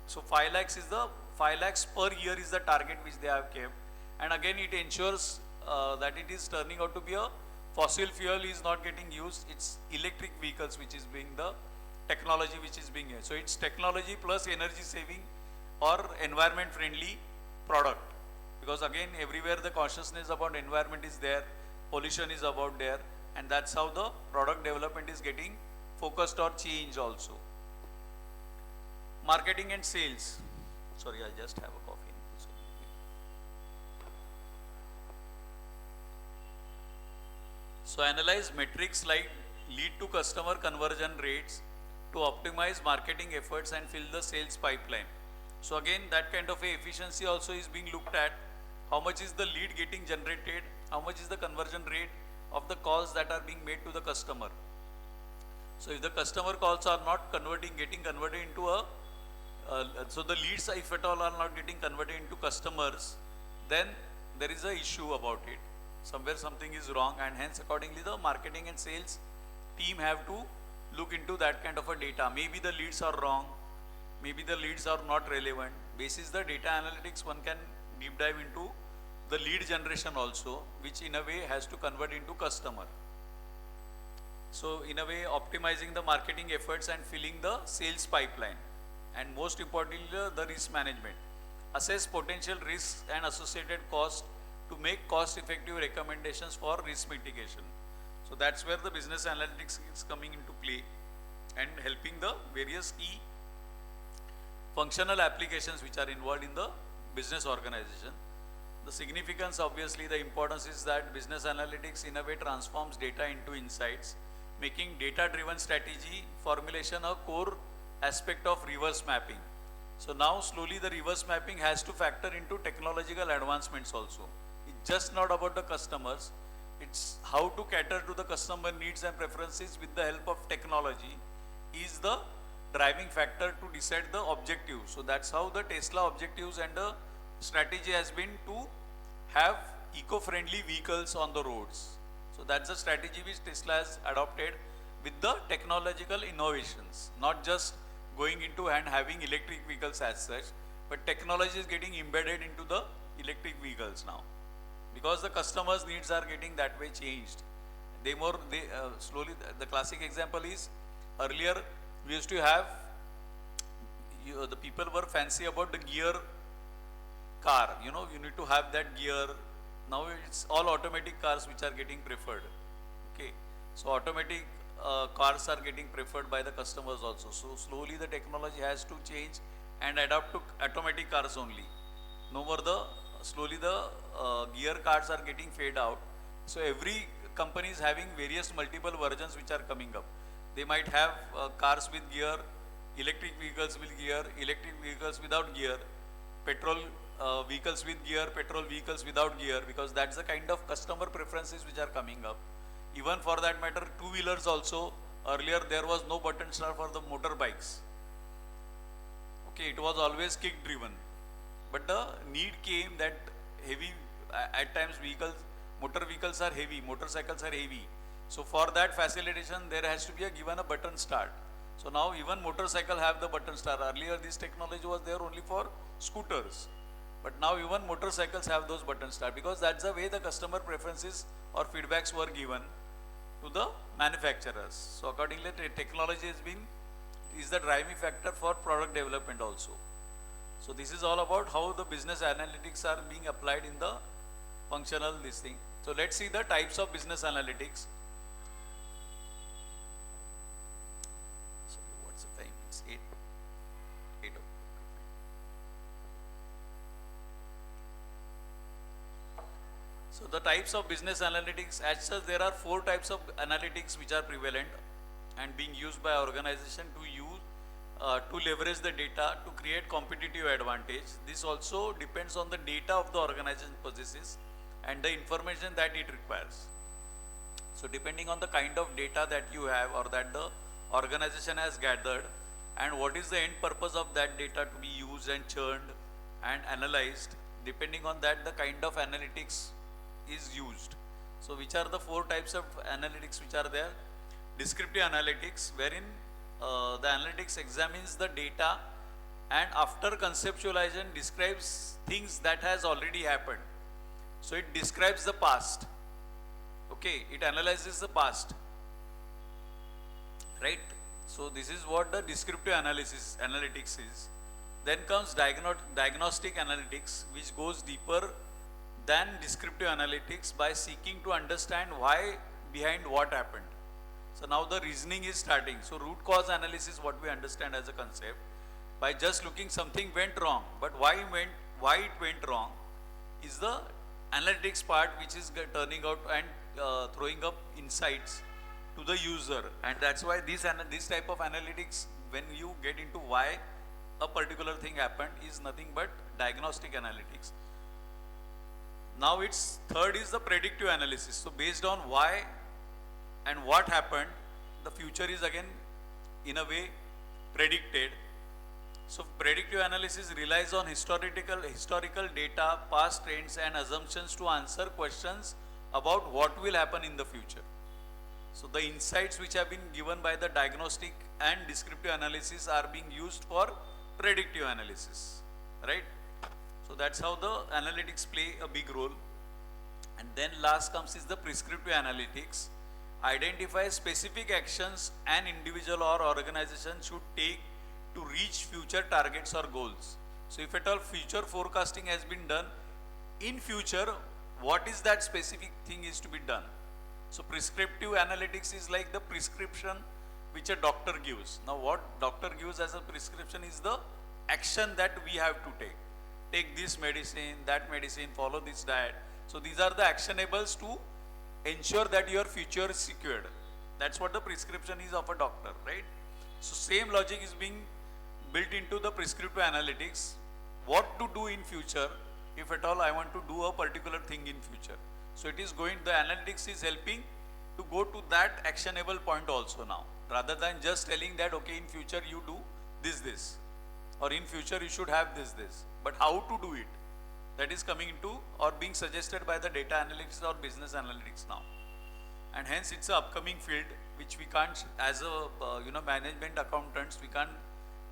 so 5 lakhs is the 5 lakhs per year is the target which they have kept, and again it ensures that it is turning out to be a fossil fuel is not getting used, it's electric vehicles which is being the technology which is being used. So it's technology plus energy saving or environment friendly product, because again everywhere the consciousness about environment is there, pollution is about there, and that's how the product development is getting focused or changed also. Marketing and sales. Sorry, I'll just have a coffee. So analyze metrics like lead to customer conversion rates to optimize marketing efforts and fill the sales pipeline. So again, that kind of a efficiency also is being looked at. How much is the lead getting generated? How much is the conversion rate of the calls that are being made to the customer? So if the customer calls are not getting converted into so the leads, if at all, are not getting converted into customers, then there is a issue about it. Somewhere something is wrong, and hence accordingly the marketing and sales team have to look into that kind of a data. Maybe the leads are wrong, maybe the leads are not relevant. Basis the data analytics, one can deep dive into the lead generation also, which in a way has to convert into customer. So in a way optimizing the marketing efforts and filling the sales pipeline, and most importantly the risk management. Assess potential risks and associated costs to make cost effective recommendations for risk mitigation. So that's where the business analytics is coming into play and helping the various key functional applications which are involved in the business organization. The significance, obviously the importance is that business analytics in a way transforms data into insights, making data driven strategy formulation a core aspect of reverse mapping. So now slowly the reverse mapping has to factor into technological advancements also. It's just not about the customers, it's how to cater to the customer needs and preferences with the help of technology is the driving factor to decide the objective. So that's how the Tesla objectives and the strategy has been to have eco-friendly vehicles on the roads. So that's the strategy which Tesla has adopted with the technological innovations, not just going into and having electric vehicles as such, but technology is getting embedded into the electric vehicles now, because the customers' needs are getting that way changed. Slowly, the classic example is earlier we used to have, the people were fancy about the gear car, you need to have that gear. Now it's all automatic cars which are getting preferred. Okay, so automatic cars are getting preferred by the customers also. So slowly the technology has to change and adapt to automatic cars only. No more slowly the gear cars are getting fade out. So every company is having various multiple versions which are coming up. They might have cars with gear, electric vehicles with gear, electric vehicles without gear, petrol vehicles with gear, petrol vehicles without gear, because that's the kind of customer preferences which are coming up. Even for that matter, two-wheelers also, earlier there was no button start for the motorbikes. Okay, it was always kick driven. But the need came that heavy, at times motor vehicles are heavy, motorcycles are heavy. So for that facilitation, there has to be given a button start. So now even motorcycle have the button start. Earlier this technology was there only for scooters. But now even motorcycles have those button start, because that's the way the customer preferences or feedbacks were given to the manufacturers. So accordingly, technology is the driving factor for product development also. So this is all about how the business analytics are being applied in the functional this thing. So let's see the types of business analytics. Sorry, what's the time? It's 8 o'clock. So the types of business analytics, as such there are 4 types of analytics which are prevalent and being used by organization to leverage the data to create competitive advantage. This also depends on the data of the organization possesses and the information that it requires. So depending on the kind of data that you have or that the organization has gathered, and what is the end purpose of that data to be used and churned and analyzed, depending on that the kind of analytics is used. So which are the 4 types of analytics which are there? Descriptive analytics, wherein the analytics examines the data and after conceptualization describes things that has already happened. So it describes the past. Okay, it analyzes the past, right? So this is what the descriptive analytics is. Then comes diagnostic analytics, which goes deeper than descriptive analytics by seeking to understand why behind what happened. So now the reasoning is starting. So root cause analysis, what we understand as a concept, by just looking something went wrong, but why it went wrong is the analytics part, which is turning out and throwing up insights to the user. And that's why this type of analytics, when you get into why a particular thing happened, is nothing but diagnostic analytics. Now its third is the predictive analysis. So based on why and what happened, the future is again in a way predicted. So predictive analysis relies on historical data, past trends and assumptions to answer questions about what will happen in the future. So the insights which have been given by the diagnostic and descriptive analysis are being used for predictive analysis, right? So that's how the analytics play a big role. And then last comes is the prescriptive analytics. Identify specific actions an individual or organization should take to reach future targets or goals. So if at all future forecasting has been done, in future, what is that specific thing is to be done? So prescriptive analytics is like the prescription which a doctor gives. Now what doctor gives as a prescription is the action that we have to take. Take this medicine, that medicine, follow this diet. So these are the actionables to ensure that your future is secured. That's what the prescription is of a doctor, right? So same logic is being built into the prescriptive analytics. What to do in future if at all I want to do a particular thing in future. So it is going, the analytics is helping to go to that actionable point also now, rather than just telling that okay, in future you do this, or in future you should have this, but how to do it, that is coming into or being suggested by the data analytics or business analytics now. And hence it's an upcoming field which we can't, as a management accountants, we can't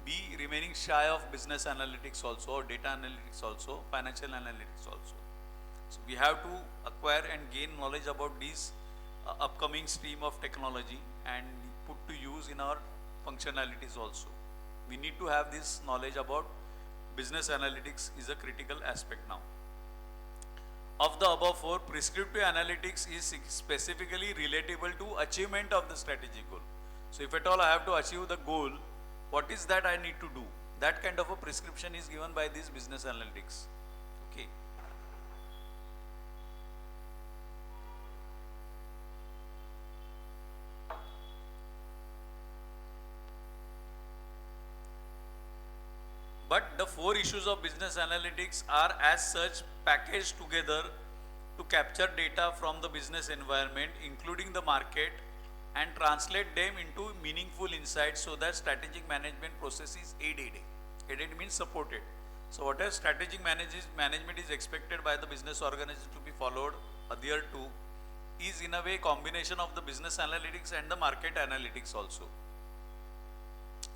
be remaining shy of business analytics also, or data analytics also, financial analytics also. So we have to acquire and gain knowledge about these upcoming stream of technology and put to use in our functionalities also. We need to have this knowledge about business analytics is a critical aspect now. Of the above four, prescriptive analytics is specifically relatable to achievement of the strategic goal. So if at all I have to achieve the goal, what is that I need to do? That kind of a prescription is given by this business analytics. Okay. But the four issues of business analytics are as such packaged together to capture data from the business environment, including the market, and translate them into meaningful insights so that strategic management process is aided. Aided means supported. So whatever strategic management is expected by the business organization to be followed, adhered to, is in a way combination of the business analytics and the market analytics also.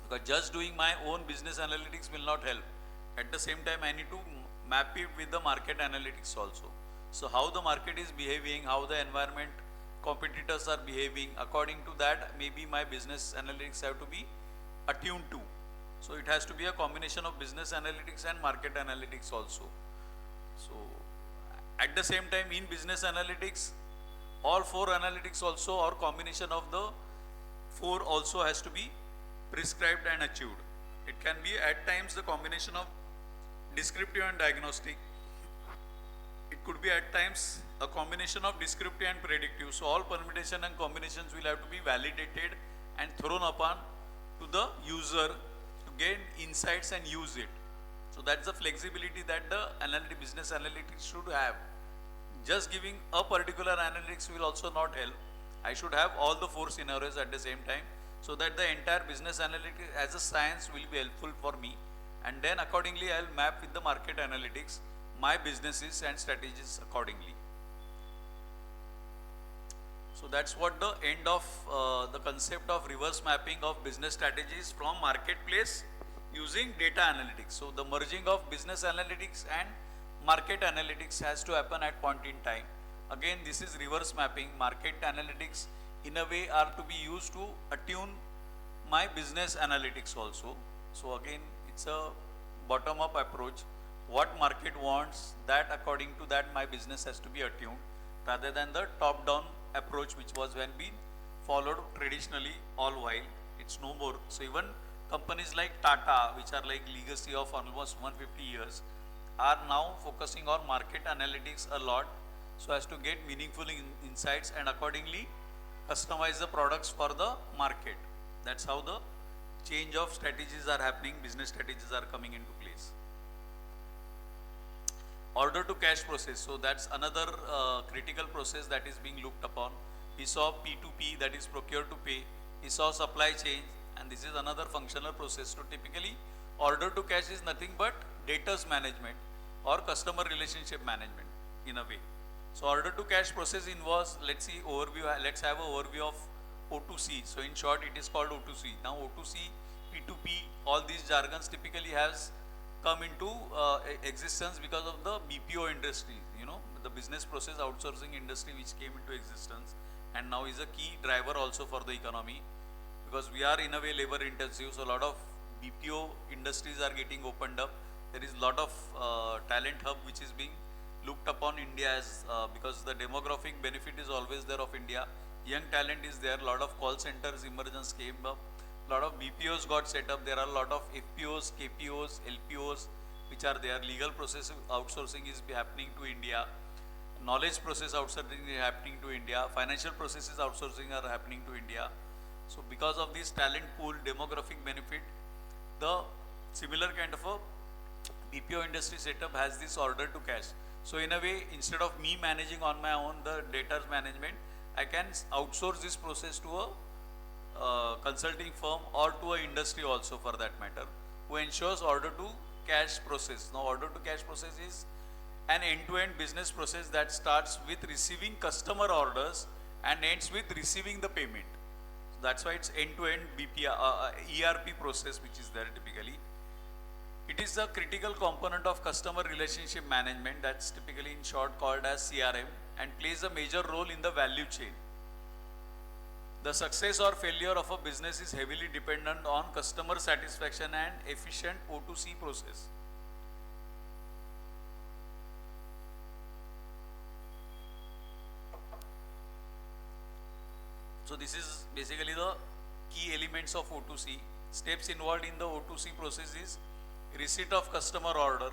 Because just doing my own business analytics will not help. At the same time, I need to map it with the market analytics also. So how the market is behaving, how the environment competitors are behaving, according to that maybe my business analytics have to be attuned to. So it has to be a combination of business analytics and market analytics also. So at the same time, in business analytics, all four analytics also, or combination of the four also has to be prescribed and achieved. It can be at times the combination of descriptive and diagnostic. It could be at times a combination of descriptive and predictive. So all permutation and combinations will have to be validated and thrown upon to the user to gain insights and use it. So that's the flexibility that the business analytics should have. Just giving a particular analytics will also not help. I should have all the four scenarios at the same time, so that the entire business analytics as a science will be helpful for me, and then accordingly I will map with the market analytics my businesses and strategies accordingly. So that's what the end of the concept of reverse mapping of business strategies from marketplace using data analytics. So the merging of business analytics and market analytics has to happen at point in time. Again, this is reverse mapping. Market analytics in a way are to be used to attune my business analytics also. So again, it's a bottom up approach. What market wants, that according to that my business has to be attuned, rather than the top down approach which was when been followed traditionally all while. It's no more. So even companies like Tata, which are like legacy of almost 150 years, are now focusing on market analytics a lot, so as to get meaningful insights and accordingly customize the products for the market. That's how the change of strategies are happening, business strategies are coming into place. Order to cash process, so that's another critical process that is being looked upon. We saw P2P, that is procure to pay. We saw supply chain, and this is another functional process. So typically order to cash is nothing but debtors management or customer relationship management in a way. So order to cash process involves, let's see overview, let's have an overview of O2C. So in short it is called O2C. Now O2C, P2P, all these jargons typically has come into existence because of the BPO industry, you know, the business process outsourcing industry which came into existence and now is a key driver also for the economy, because we are in a way labor intensive, so a lot of BPO industries are getting opened up. There is a lot of talent hub which is being looked upon India as because the demographic benefit is always there of India. Young talent is there, a lot of call centers emergence came up, a lot of BPOs got set up, there are a lot of FPOs, KPOs, LPOs which are there. Legal process outsourcing is happening to India, knowledge process outsourcing is happening to India, financial processes outsourcing are happening to India. So because of this talent pool, demographic benefit, the similar kind of a BPO industry setup has this order to cash. So in a way, instead of me managing on my own the debtors management, I can outsource this process to a consulting firm or to an industry also for that matter, who ensures order to cash process. Now order to cash process is an end-to-end business process that starts with receiving customer orders and ends with receiving the payment. So that's why it's end-to-end ERP process which is there typically. It is a critical component of customer relationship management, that's typically in short called as CRM, and plays a major role in the value chain. The success or failure of a business is heavily dependent on customer satisfaction and efficient O2C process. So this is basically the key elements of O2C. Steps involved in the O2C process is receipt of customer order.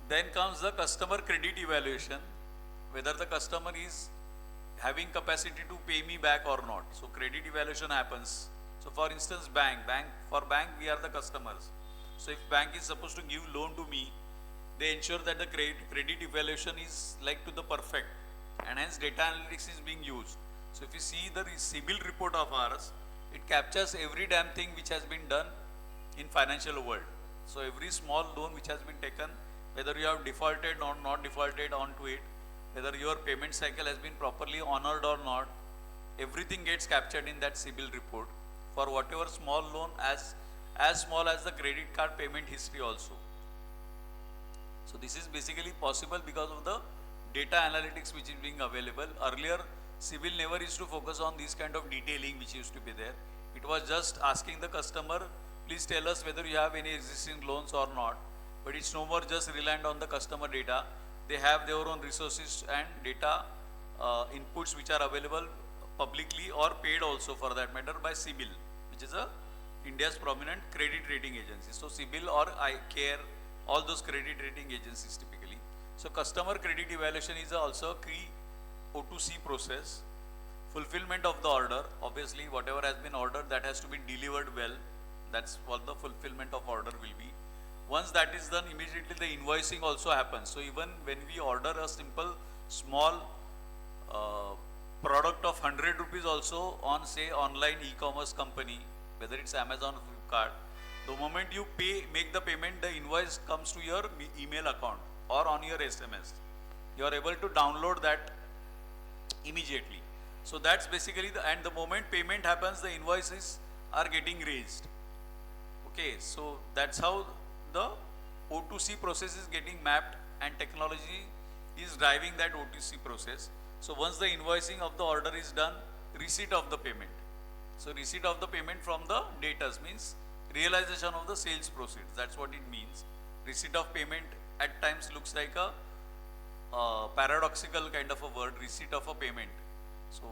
Then comes the customer credit evaluation, whether the customer is having capacity to pay me back or not. So credit evaluation happens. So for instance, for bank we are the customers. So if bank is supposed to give loan to me, they ensure that the credit evaluation is like to the perfect, and hence data analytics is being used. So if you see the CIBIL report of ours, it captures every damn thing which has been done in financial world. So every small loan which has been taken, whether you have defaulted or not defaulted onto it, whether your payment cycle has been properly honored or not, everything gets captured in that CIBIL report for whatever small loan, as small as the credit card payment history also. So this is basically possible because of the data analytics which is being available. Earlier, CIBIL never used to focus on this kind of detailing which used to be there. It was just asking the customer, please tell us whether you have any existing loans or not. But it's no more just reliant on the customer data. They have their own resources and data inputs which are available publicly or paid also for that matter by CIBIL, which is India's prominent credit rating agency. So CIBIL or iCare, all those credit rating agencies typically. So customer credit evaluation is also a key O2C process. Fulfillment of the order, obviously whatever has been ordered, that has to be delivered well. That's what the fulfillment of order will be. Once that is done, immediately the invoicing also happens. So even when we order a simple small product of 100 rupees also on say online e-commerce company, whether it's Amazon or Flipkart, the moment you make the payment, the invoice comes to your email account or on your SMS. You are able to download that immediately. So that's basically and the moment payment happens, the invoices are getting raised. Okay, so that's how the O2C process is getting mapped and technology is driving that O2C process. So once the invoicing of the order is done, receipt of the payment. So receipt of the payment from the debtors means realization of the sales proceeds. That's what it means. Receipt of payment at times looks like a paradoxical kind of a word, receipt of a payment. So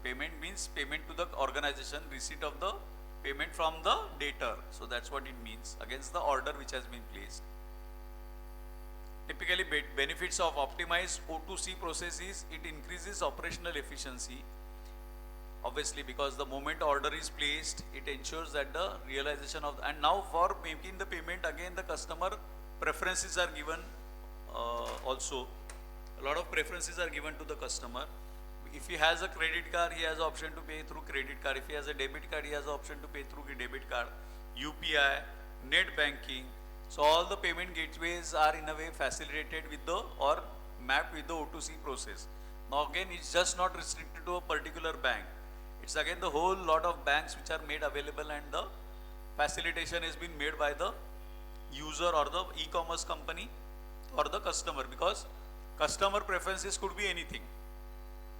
payment means payment to the organization, receipt of the payment from the debtor. So that's what it means against the order which has been placed. Typically benefits of optimized O2C process is it increases operational efficiency. Obviously, because the moment order is placed, it ensures that the realization of, and now for making the payment, again the customer preferences are given also. A lot of preferences are given to the customer. If he has a credit card, he has option to pay through credit card. If he has a debit card, he has option to pay through the debit card, UPI, net banking. So all the payment gateways are in a way facilitated with the or mapped with the O2C process. Now again, it's just not restricted to a particular bank. It's again the whole lot of banks which are made available, and the facilitation has been made by the user or the e-commerce company or the customer, because customer preferences could be anything.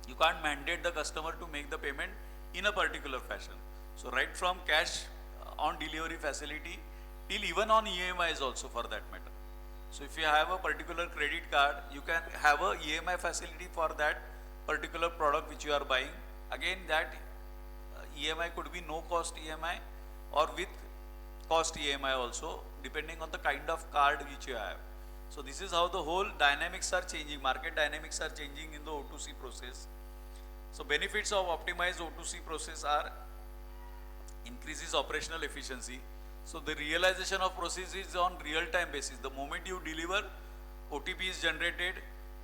You can't mandate the customer to make the payment in a particular fashion. So right from cash on delivery facility till even on EMIs also for that matter. So if you have a particular credit card, you can have a EMI facility for that particular product which you are buying. Again, that EMI could be no cost EMI or with cost EMI also, depending on the kind of card which you have. So this is how the whole dynamics are changing, market dynamics are changing in the O2C process. So benefits of optimized O2C process are increases operational efficiency. So the realization of process is on real-time basis. The moment you deliver, OTP is generated,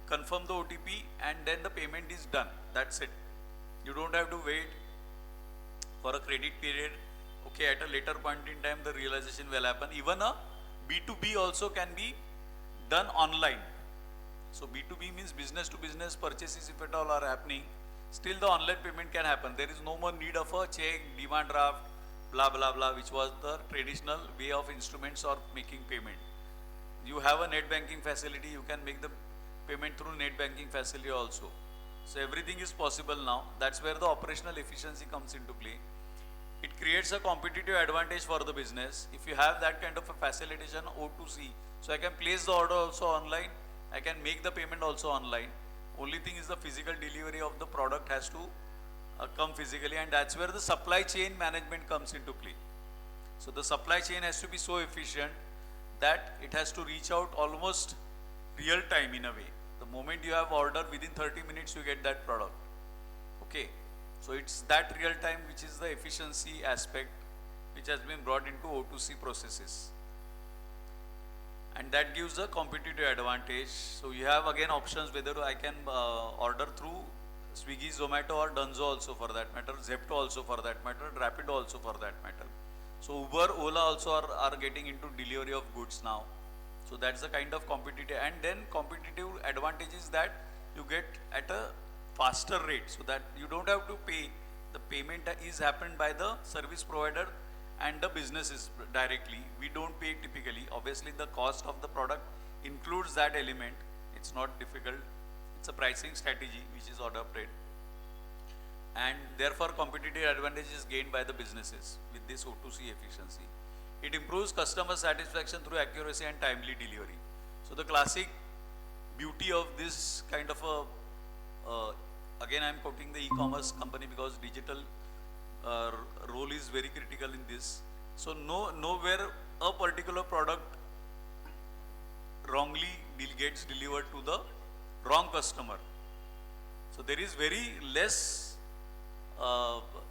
confirm the OTP, and then the payment is done. That's it. You don't have to wait for a credit period. Okay, at a later point in time, the realization will happen. Even a B2B also can be done online. So B2B means business to business purchases, if at all are happening, still the online payment can happen. There is no more need of a check, demand draft, blah blah blah, which was the traditional way of instruments or making payment. You have a net banking facility, you can make the payment through net banking facility also. So everything is possible now. That's where the operational efficiency comes into play. It creates a competitive advantage for the business. If you have that kind of a facilitation O2C, so I can place the order also online, I can make the payment also online. Only thing is the physical delivery of the product has to come physically, and that's where the supply chain management comes into play. So the supply chain has to be so efficient that it has to reach out almost real time in a way. The moment you have order, within 30 minutes you get that product. Okay, so it's that real time which is the efficiency aspect which has been brought into O2C processes, and that gives a competitive advantage. So you have again options whether I can order through Swiggy, Zomato or Dunzo also for that matter, Zepto also for that matter, Rapido also for that matter. So Uber, Ola also are getting into delivery of goods now. So that's the kind of competitive, and then competitive advantage is that you get at a faster rate, so that you don't have to pay. The payment is happened by the service provider and the businesses directly. We don't pay typically. Obviously the cost of the product includes that element. It's not difficult. It's a pricing strategy which is adopted, and therefore competitive advantage is gained by the businesses with this O2C efficiency. It improves customer satisfaction through accuracy and timely delivery. So the classic beauty of this kind of a, again I am quoting the e-commerce company because digital role is very critical in this. So nowhere a particular product wrongly gets delivered to the wrong customer. So there is very less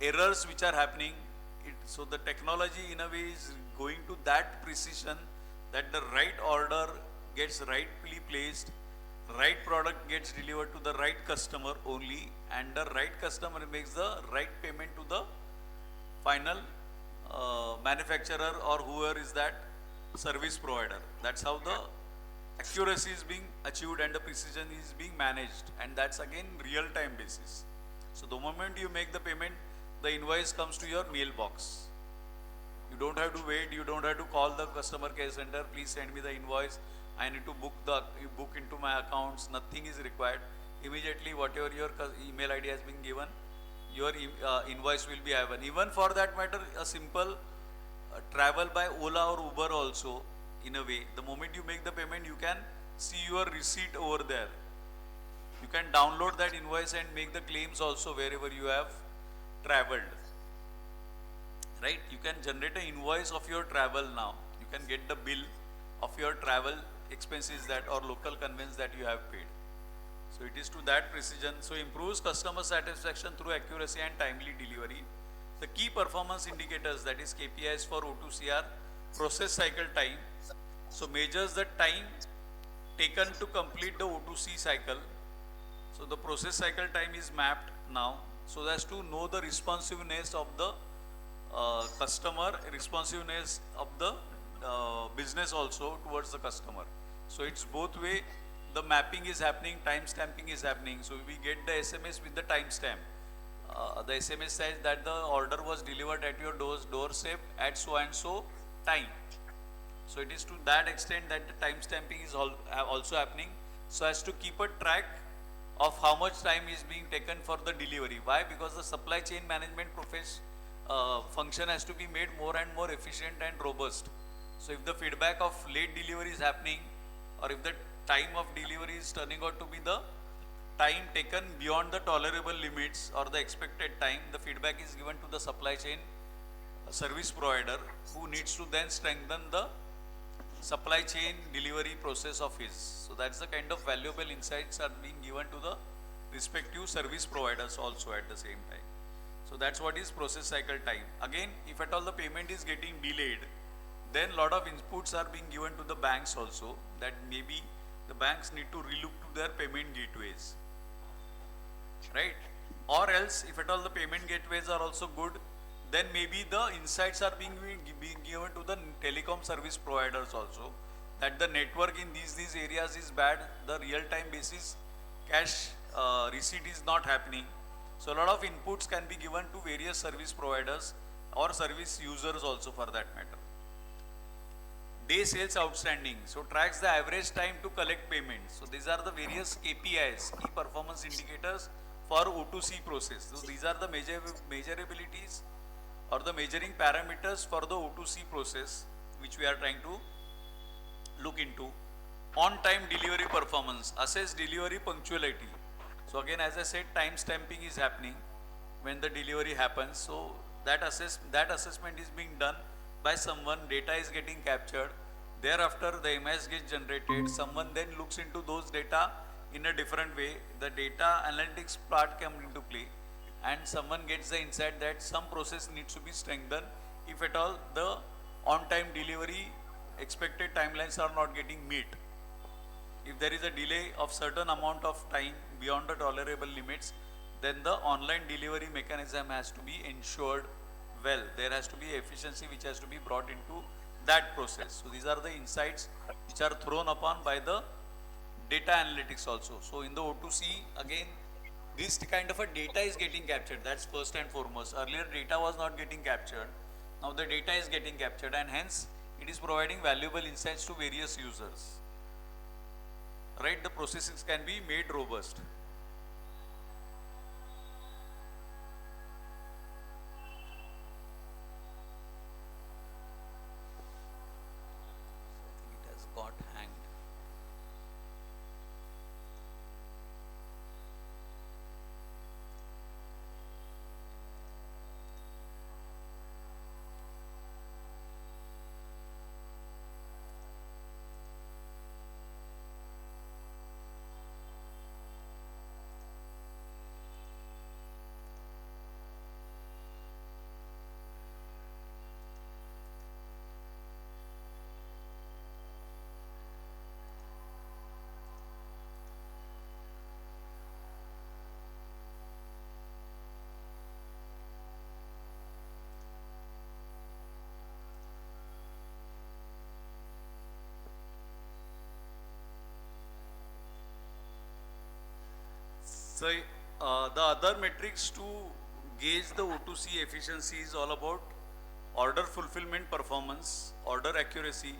errors which are happening. So the technology in a way is going to that precision that the right order gets rightly placed, right product gets delivered to the right customer only, and the right customer makes the right payment to the final manufacturer or whoever is that service provider. That's how the accuracy is being achieved and the precision is being managed, and that's again real time basis. So the moment you make the payment, the invoice comes to your mailbox. You don't have to wait, you don't have to call the customer care center, please send me the invoice, I need to book into my accounts, nothing is required. Immediately whatever your email ID has been given, your invoice will be given. Even for that matter, a simple travel by Ola or Uber also, in a way, the moment you make the payment, you can see your receipt over there. You can download that invoice and make the claims also wherever you have traveled. Right? You can generate an invoice of your travel now. You can get the bill of your travel expenses that or local conveyance that you have paid. So it is to that precision. So improves customer satisfaction through accuracy and timely delivery. The key performance indicators, that is KPIs for O2C, are process cycle time. So measures the time taken to complete the O2C cycle. So the process cycle time is mapped now so as to know the responsiveness of the customer, responsiveness of the business also towards the customer. So it's both way, the mapping is happening, time stamping is happening. So we get the SMS with the timestamp. The SMS says that the order was delivered at your doorstep at so and so time. So it is to that extent that the time stamping is also happening, so as to keep a track of how much time is being taken for the delivery. Why? Because the supply chain management function has to be made more and more efficient and robust. So if the feedback of late delivery is happening, or if the time of delivery is turning out to be the time taken beyond the tolerable limits or the expected time, the feedback is given to the supply chain service provider, who needs to then strengthen the supply chain delivery process of his. So that's the kind of valuable insights are being given to the respective service providers also at the same time. So that's what is process cycle time. Again, if at all the payment is getting delayed, then lot of inputs are being given to the banks also, that maybe the banks need to relook to their payment gateways, right? Or else, if at all the payment gateways are also good, then maybe the insights are being given to the telecom service providers also, that the network in these areas is bad, the real time basis cash receipt is not happening. So a lot of inputs can be given to various service providers or service users also for that matter. Day sales outstanding, so tracks the average time to collect payments. So these are the various KPIs, key performance indicators for O2C process. So these are the measurabilities or the measuring parameters for the O2C process, which we are trying to look into. On-time delivery performance, assess delivery punctuality. So again, as I said, time stamping is happening when the delivery happens. So that assessment is being done by someone, data is getting captured. Thereafter, the image gets generated. Someone then looks into those data in a different way. The data analytics part comes into play, and someone gets the insight that some process needs to be strengthened if at all the on-time delivery expected timelines are not getting met. If there is a delay of certain amount of time beyond the tolerable limits, then the online delivery mechanism has to be ensured well. There has to be efficiency which has to be brought into that process. So these are the insights which are thrown upon by the data analytics also. So in the O2C, again, this kind of a data is getting captured. That's first and foremost. Earlier data was not getting captured. Now the data is getting captured, and hence it is providing valuable insights to various users. Right? The processes can be made robust. It has got hanged. So the other metrics to gauge the O2C efficiency is all about order fulfillment performance, order accuracy,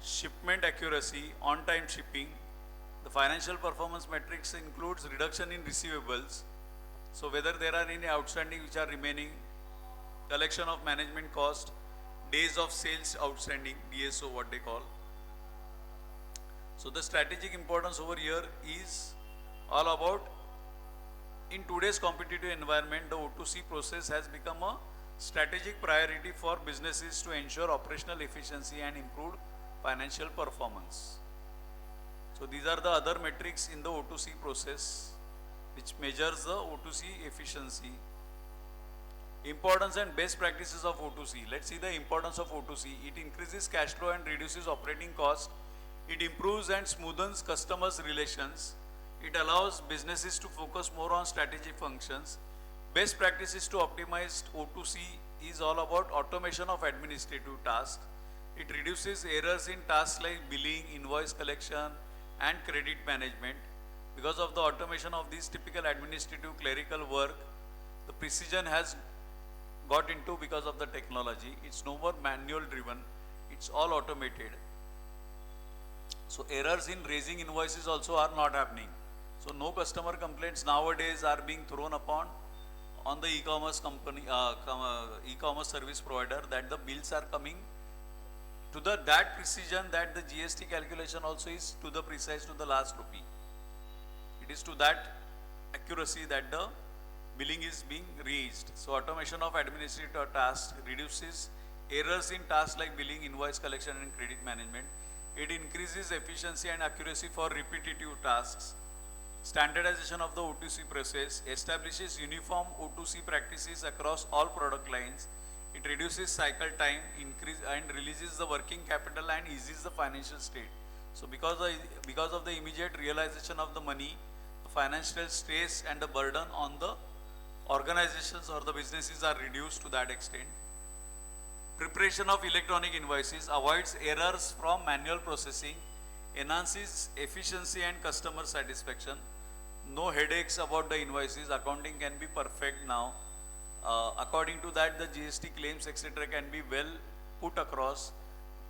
shipment accuracy, on-time shipping. The financial performance metrics includes reduction in receivables. So whether there are any outstanding which are remaining, collection of management cost, days of sales outstanding, DSO what they call. So the strategic importance over here is all about, in today's competitive environment, the O2C process has become a strategic priority for businesses to ensure operational efficiency and improve financial performance. So these are the other metrics in the O2C process which measures the O2C efficiency. Importance and best practices of O2C. Let's see the importance of O2C. It increases cash flow and reduces operating cost. It improves and smoothens customers' relations. It allows businesses to focus more on strategic functions. Best practices to optimize O2C is all about automation of administrative tasks. It reduces errors in tasks like billing, invoice collection, and credit management. Because of the automation of this typical administrative clerical work, the precision has got into because of the technology. It's no more manual driven, it's all automated. So errors in raising invoices also are not happening. So no customer complaints nowadays are being thrown upon on the e-commerce company, e-commerce service provider, that the bills are coming to the that precision that the GST calculation also is to the precise to the last rupee. It is to that accuracy that the billing is being raised. So automation of administrative tasks reduces errors in tasks like billing, invoice collection, and credit management. It increases efficiency and accuracy for repetitive tasks. Standardization of the O2C process establishes uniform O2C practices across all product lines. It reduces cycle time, increase and releases the working capital and eases the financial state. So because of the immediate realization of the money, the financial stress and the burden on the organizations or the businesses are reduced to that extent. Preparation of electronic invoices avoids errors from manual processing, enhances efficiency and customer satisfaction. No headaches about the invoices, accounting can be perfect now. According to that, the GST claims etc. can be well put across.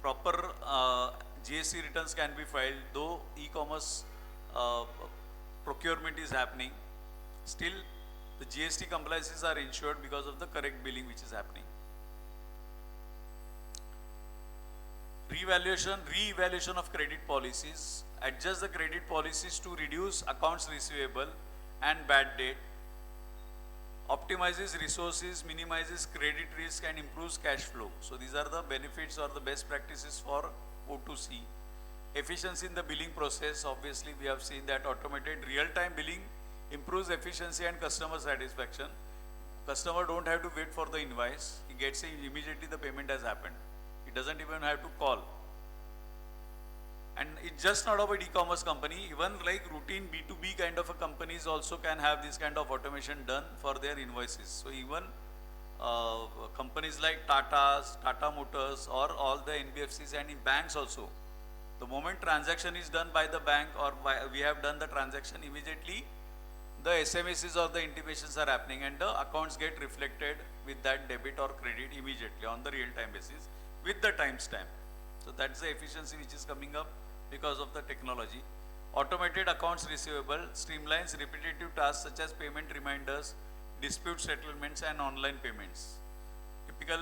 Proper GST returns can be filed, though e-commerce procurement is happening. Still, the GST compliances are ensured because of the correct billing which is happening. Re-evaluation of credit policies. Adjust the credit policies to reduce accounts receivable and bad debt. Optimizes resources, minimizes credit risk, and improves cash flow. So these are the benefits or the best practices for O2C. Efficiency in the billing process. Obviously, we have seen that automated real-time billing improves efficiency and customer satisfaction. Customer don't have to wait for the invoice. He gets it immediately, the payment has happened. He doesn't even have to call. And it's just not about e-commerce company, even like routine B2B kind of a companies also can have this kind of automation done for their invoices. So even companies like Tata Motors, or all the NBFCs and in banks also, the moment transaction is done by the bank or we have done the transaction, immediately the SMSs or the intimations are happening and the accounts get reflected with that debit or credit immediately on the real-time basis with the timestamp. So that's the efficiency which is coming up because of the technology. Automated accounts receivable streamlines repetitive tasks such as payment reminders, dispute settlements, and online payments. Typical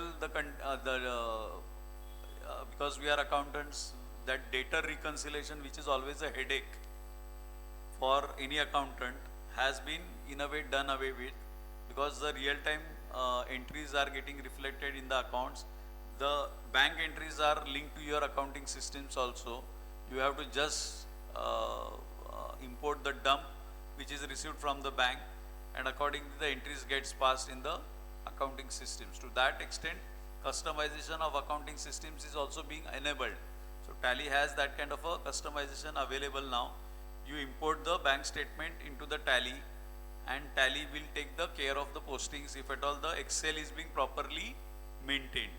because we are accountants, that data reconciliation, which is always a headache for any accountant, has been in a way done away with, because the real-time entries are getting reflected in the accounts. The bank entries are linked to your accounting systems also. You have to just import the dump which is received from the bank, and accordingly the entries gets passed in the accounting systems. To that extent, customization of accounting systems is also being enabled. So Tally has that kind of a customization available now. You import the bank statement into the Tally, and Tally will take the care of the postings if at all the Excel is being properly maintained,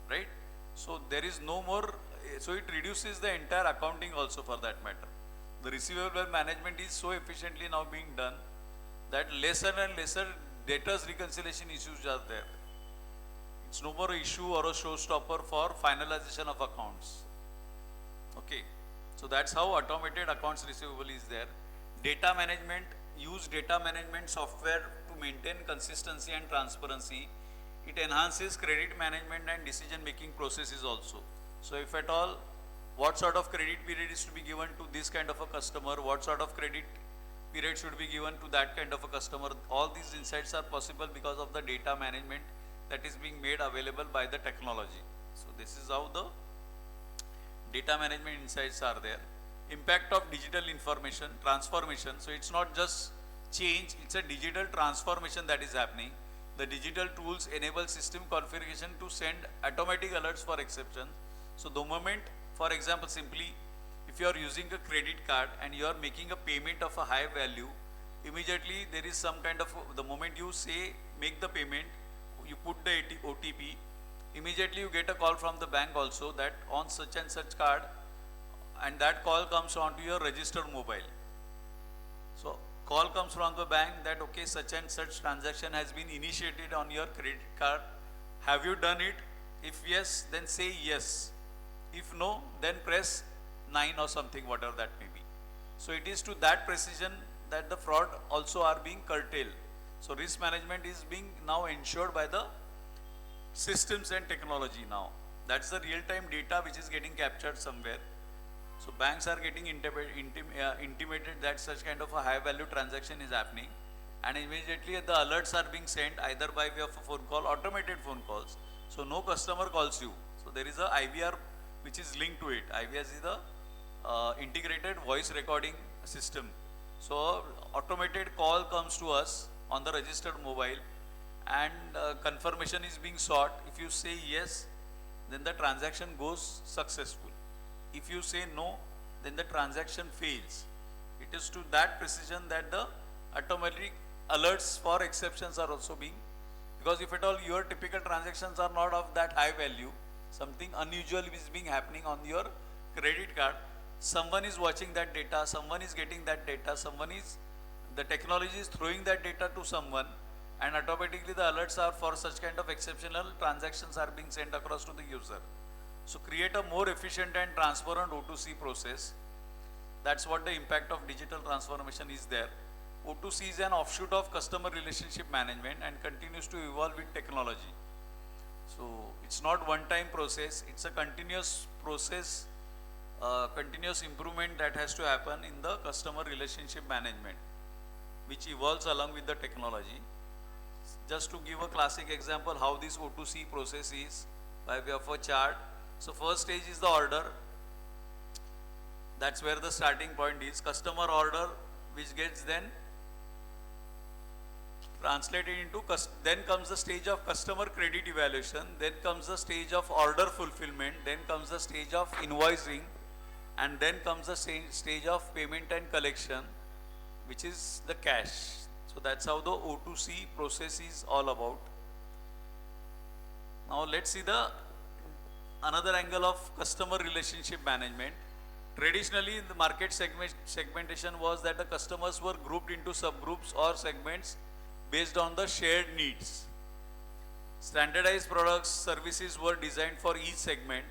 right? So there is no more, so it reduces the entire accounting also for that matter. The receivable management is so efficiently now being done that lesser and lesser debtors reconciliation issues are there. It's no more a issue or a showstopper for finalization of accounts. Okay, so that's how automated accounts receivable is there. Data management, use data management software to maintain consistency and transparency. It enhances credit management and decision making processes also. So if at all, what sort of credit period is to be given to this kind of a customer, what sort of credit period should be given to that kind of a customer, all these insights are possible because of the data management that is being made available by the technology. So this is how the data management insights are there. Impact of digital information transformation. So it's not just change, it's a digital transformation that is happening. The digital tools enable system configuration to send automatic alerts for exception. So the moment, for example, simply if you are using a credit card and you are making a payment of a high value, immediately there is some kind of, the moment you say make the payment, you put the OTP, immediately you get a call from the bank also that on such and such card, and that call comes onto your registered mobile. So call comes from the bank that okay, such and such transaction has been initiated on your credit card. Have you done it? If yes, then say yes. If no, then press 9 or something, whatever that may be. So it is to that precision that the fraud also are being curtailed. So risk management is being now ensured by the systems and technology now. That's the real-time data which is getting captured somewhere. So banks are getting intimated that such kind of a high-value transaction is happening, and immediately the alerts are being sent either by way of a phone call, automated phone calls. So no customer calls you. So there is a IVR which is linked to it. IVR is the integrated voice recording system. So automated call comes to us on the registered mobile, and confirmation is being sought. If you say yes, then the transaction goes successful. If you say no, then the transaction fails. It is to that precision that the automatic alerts for exceptions are also being, because if at all your typical transactions are not of that high value, something unusual is being happening on your credit card, someone is watching that data, someone is getting that data, the technology is throwing that data to someone, and automatically the alerts are for such kind of exceptional transactions are being sent across to the user. So create a more efficient and transparent O2C process. That's what the impact of digital transformation is there. O2C is an offshoot of customer relationship management and continues to evolve with technology. So it's not one-time process, it's a continuous process, continuous improvement that has to happen in the customer relationship management, which evolves along with the technology. Just to give a classic example how this O2C process is by way of a chart. So first stage is the order. That's where the starting point is. Customer order, which gets then translated into, then comes the stage of customer credit evaluation, then comes the stage of order fulfillment, then comes the stage of invoicing, and then comes the stage of payment and collection, which is the cash. So that's how the O2C process is all about. Now let's see the another angle of customer relationship management. Traditionally, the market segmentation was that the customers were grouped into subgroups or segments based on the shared needs. Standardized products, services were designed for each segment.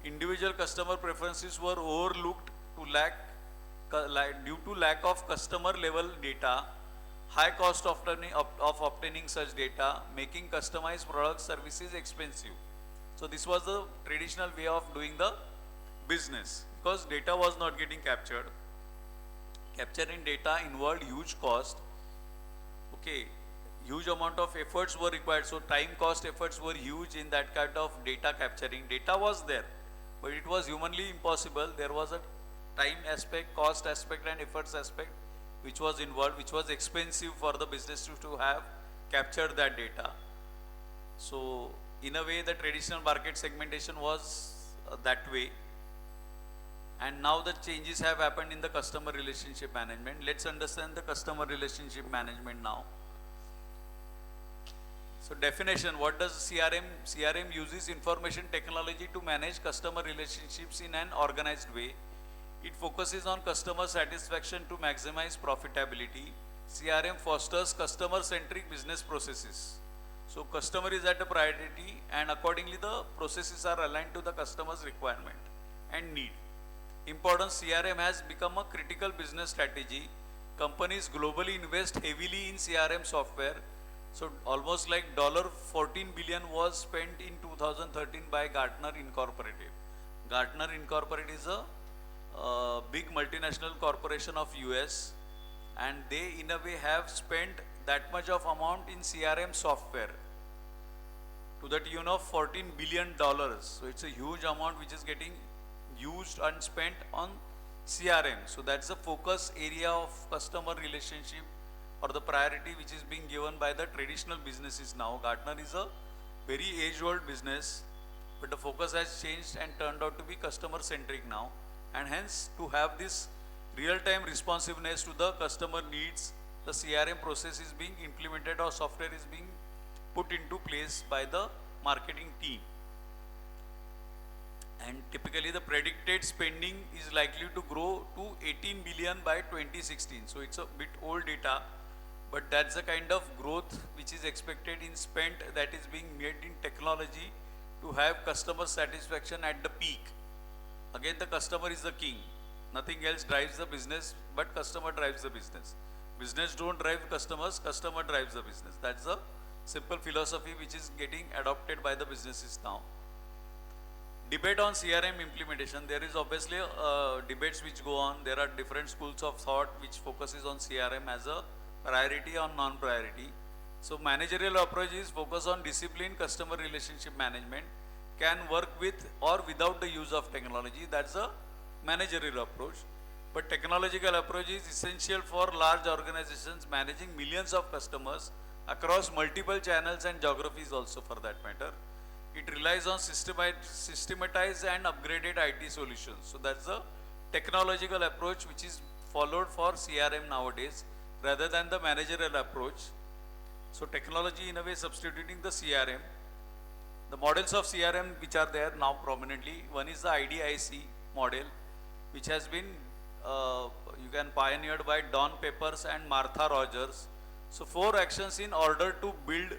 Individual customer preferences were overlooked due to lack of customer level data, high cost of obtaining such data, making customized products services expensive. So this was the traditional way of doing the business, because data was not getting captured. Capturing data involved huge cost. Okay, huge amount of efforts were required. So time, cost, efforts were huge in that kind of data capturing. Data was there, but it was humanly impossible. There was a time aspect, cost aspect, and efforts aspect which was involved, which was expensive for the business to have captured that data. So in a way, the traditional market segmentation was that way, and now the changes have happened in the customer relationship management. Let's understand the customer relationship management now. So definition, what does CRM? CRM uses information technology to manage customer relationships in an organized way. It focuses on customer satisfaction to maximize profitability. CRM fosters customer-centric business processes. So customer is at a priority, and accordingly the processes are aligned to the customer's requirement and need. Important, CRM has become a critical business strategy. Companies globally invest heavily in CRM software. So almost like $14 billion was spent in 2013 by Gartner Incorporated. Gartner Incorporated is a big multinational corporation of US, and they in a way have spent that much of amount in CRM software to the tune of $14 billion. So it's a huge amount which is getting used and spent on CRM. So that's the focus area of customer relationship or the priority which is being given by the traditional businesses now. Gartner is a very age-old business, but the focus has changed and turned out to be customer-centric now. And hence, to have this real-time responsiveness to the customer needs, the CRM process is being implemented or software is being put into place by the marketing team. And typically the predicted spending is likely to grow to 18 billion by 2016. So it's a bit old data, but that's the kind of growth which is expected in spend that is being made in technology to have customer satisfaction at the peak. Again, the customer is the king. Nothing else drives the business, but customer drives the business. Business don't drive customers, customer drives the business. That's the simple philosophy which is getting adopted by the businesses now. Debate on CRM implementation. There is obviously debates which go on. There are different schools of thought which focuses on CRM as a priority or non-priority. So managerial approach is focus on discipline, customer relationship management, can work with or without the use of technology. That's a managerial approach. But technological approach is essential for large organizations managing millions of customers across multiple channels and geographies also for that matter. It relies on systematized and upgraded IT solutions. So that's the technological approach which is followed for CRM nowadays rather than the managerial approach. So technology in a way substituting the CRM. The models of CRM which are there now prominently, one is the IDIC model which has been pioneered by Don Peppers and Martha Rogers. So 4 actions in order to build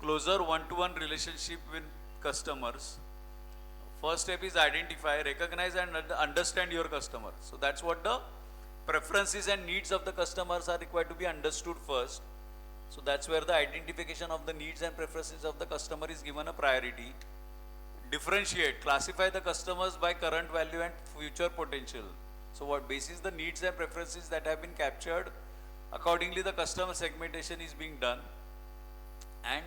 closer one-to-one relationship with customers. First step is identify, recognize and understand your customer. So that's what the preferences and needs of the customers are required to be understood first. So that's where the identification of the needs and preferences of the customer is given a priority. Differentiate, classify the customers by current value and future potential. So what basis the needs and preferences that have been captured, accordingly the customer segmentation is being done, and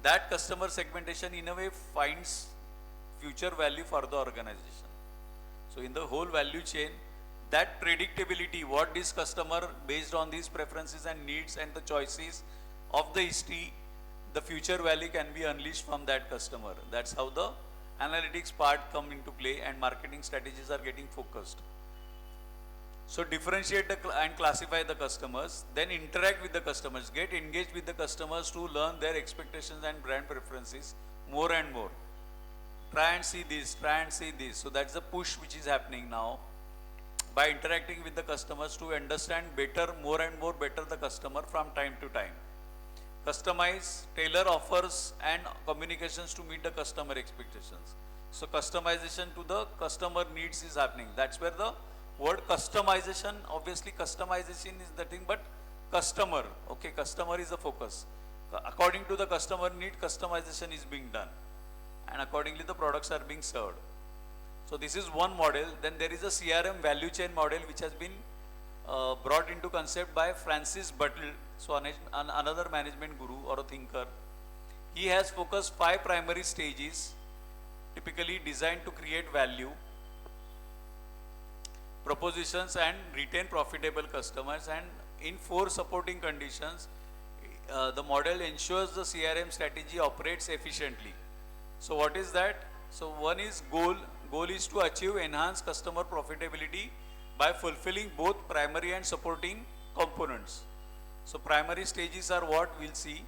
that customer segmentation in a way finds future value for the organization. So in the whole value chain, that predictability, what this customer based on these preferences and needs and the choices of the history, the future value can be unleashed from that customer. That's how the analytics part come into play and marketing strategies are getting focused. So differentiate and classify the customers, then interact with the customers, get engaged with the customers to learn their expectations and brand preferences more and more. Try and see this, try and see this. So that's the push which is happening now. By interacting with the customers to understand better, more and more better the customer from time to time. Customize, tailor offers and communications to meet the customer expectations. So customization to the customer needs is happening. That's where the word customization, obviously customization is the thing, but customer, okay, customer is the focus. According to the customer need, customization is being done, and accordingly the products are being served. So this is one model. Then there is a CRM value chain model which has been brought into concept by Francis Buttle, so another management guru or a thinker. He has focused 5 primary stages, typically designed to create value, propositions and retain profitable customers, and in 4 supporting conditions, the model ensures the CRM strategy operates efficiently. So what is that? So one is goal. Goal is to achieve enhanced customer profitability by fulfilling both primary and supporting components. So primary stages are what we'll see.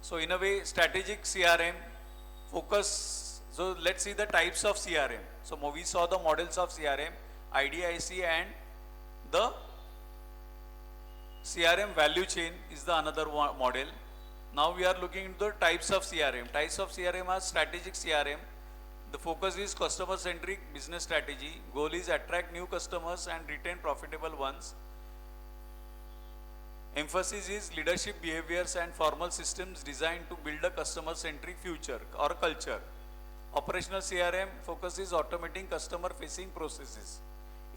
So in a way, strategic CRM focus. So let's see the types of CRM. So we saw the models of CRM, IDIC, and the CRM value chain is the another model. Now we are looking into the types of CRM. Types of CRM are strategic CRM. The focus is customer centric business strategy. Goal is attract new customers and retain profitable ones. Emphasis is leadership behaviors and formal systems designed to build a customer centric future or culture. Operational CRM focuses automating customer facing processes.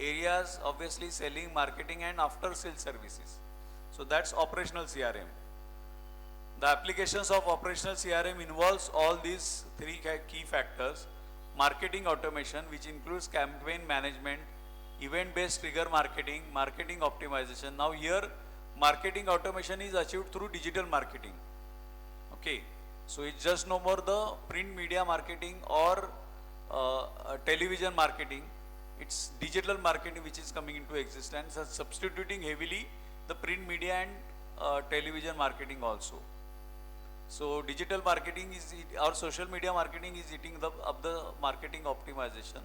Areas obviously selling, marketing and after sales services. So that's operational CRM. The applications of operational CRM involves all these three key factors. Marketing automation, which includes campaign management, event-based trigger marketing, marketing optimization. Now here, marketing automation is achieved through digital marketing. Okay, so it's just no more the print media marketing or television marketing. It's digital marketing which is coming into existence and substituting heavily the print media and television marketing also. So digital marketing is or social media marketing is eating up the marketing optimization.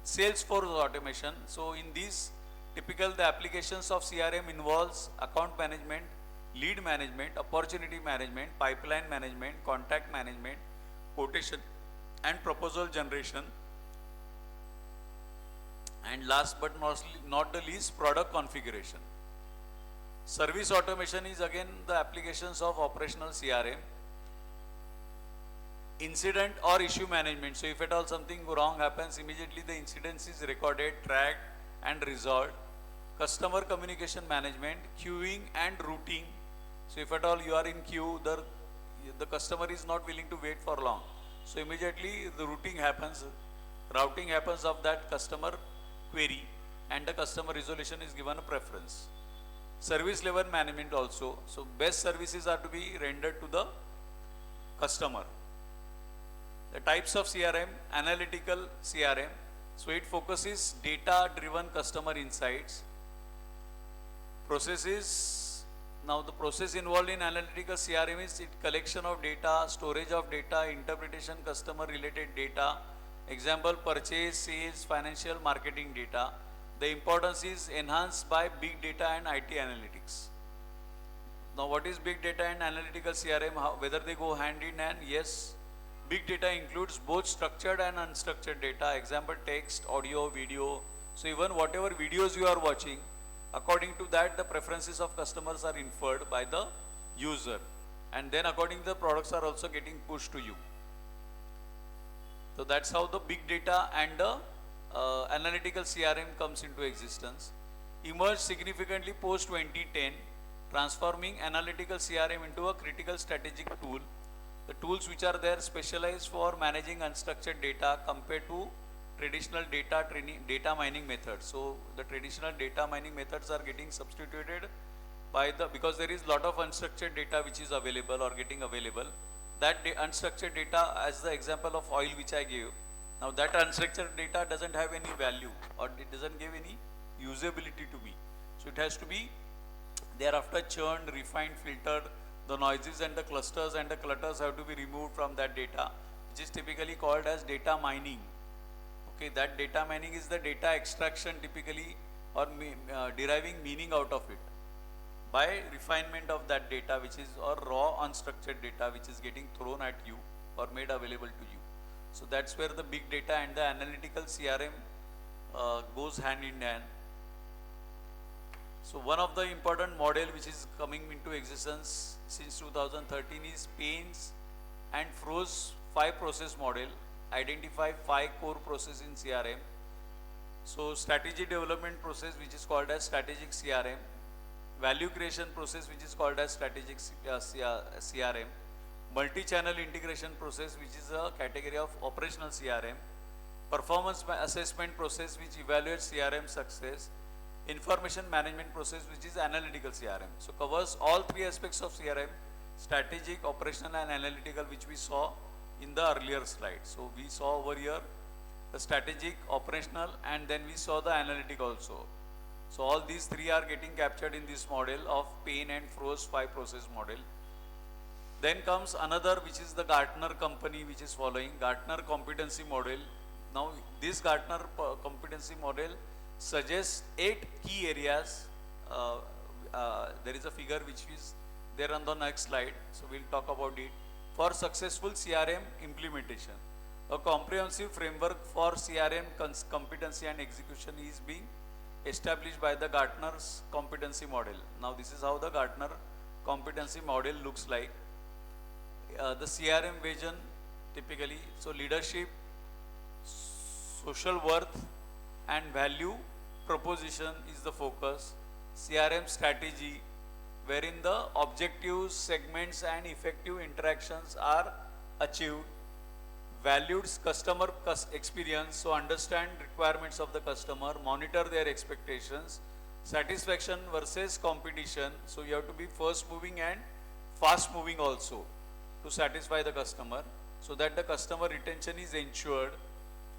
Salesforce automation. So in these typical the applications of CRM involves account management, lead management, opportunity management, pipeline management, contact management, quotation and proposal generation. And last but not the least, product configuration. Service automation is again the applications of operational CRM. Incident or issue management. So if at all something wrong happens, immediately the incident is recorded, tracked and resolved. Customer communication management, queuing and routing. So if at all you are in queue, the customer is not willing to wait for long. So immediately the routing happens of that customer query and the customer resolution is given a preference. Service level management also. So best services are to be rendered to the customer. The types of CRM, analytical CRM. So it focuses data driven customer insights. Processes. Now the process involved in analytical CRM is collection of data, storage of data, interpretation customer related data. Example, purchase, sales, financial, marketing data. The importance is enhanced by big data and IT analytics. Now what is big data and analytical CRM? Whether they go hand in hand? Yes. Big data includes both structured and unstructured data. Example, text, audio, video. So even whatever videos you are watching, according to that the preferences of customers are inferred by the user. And then according to the products are also getting pushed to you. So that's how the big data and the analytical CRM comes into existence. Emerged significantly post 2010, transforming analytical CRM into a critical strategic tool. The tools which are there specialized for managing unstructured data compared to traditional data mining methods. So the traditional data mining methods are getting substituted by because there is lot of unstructured data which is available or getting available. That unstructured data, as the example of oil which I gave, now that unstructured data doesn't have any value or it doesn't give any usability to me. So it has to be thereafter churned, refined, filtered. The noises and the clusters and the clutters have to be removed from that data, which is typically called as data mining. Okay, that data mining is the data extraction typically or deriving meaning out of it by refinement of that data, which is or raw unstructured data which is getting thrown at you or made available to you. So that's where the big data and the analytical CRM goes hand in hand. So one of the important model which is coming into existence since 2013 is Payne's and Fro's 5 process model. Identify 5 core process in CRM. So strategy development process which is called as strategic CRM. Value creation process which is called as strategic CRM. Multi-channel integration process which is a category of operational CRM. Performance assessment process which evaluates CRM success. Information management process which is analytical CRM. So covers all 3 aspects of CRM, strategic, operational and analytical, which we saw in the earlier slide. So we saw over here the strategic, operational and then we saw the analytic also. So all these 3 are getting captured in this model of Payne and Fro's 5 process model. Then comes another which is the Gartner company which is following Gartner competency model. Now this Gartner competency model suggests 8 key areas. There is a figure which is there on the next slide. So we'll talk about it. For successful CRM implementation, a comprehensive framework for CRM competency and execution is being established by the Gartner's competency model. Now this is how the Gartner competency model looks like. The CRM vision typically, so leadership, social worth and value proposition is the focus. CRM strategy, wherein the objectives, segments and effective interactions are achieved. Valued customer experience, so understand requirements of the customer, monitor their expectations. Satisfaction versus competition, so you have to be first moving and fast moving also to satisfy the customer, so that the customer retention is ensured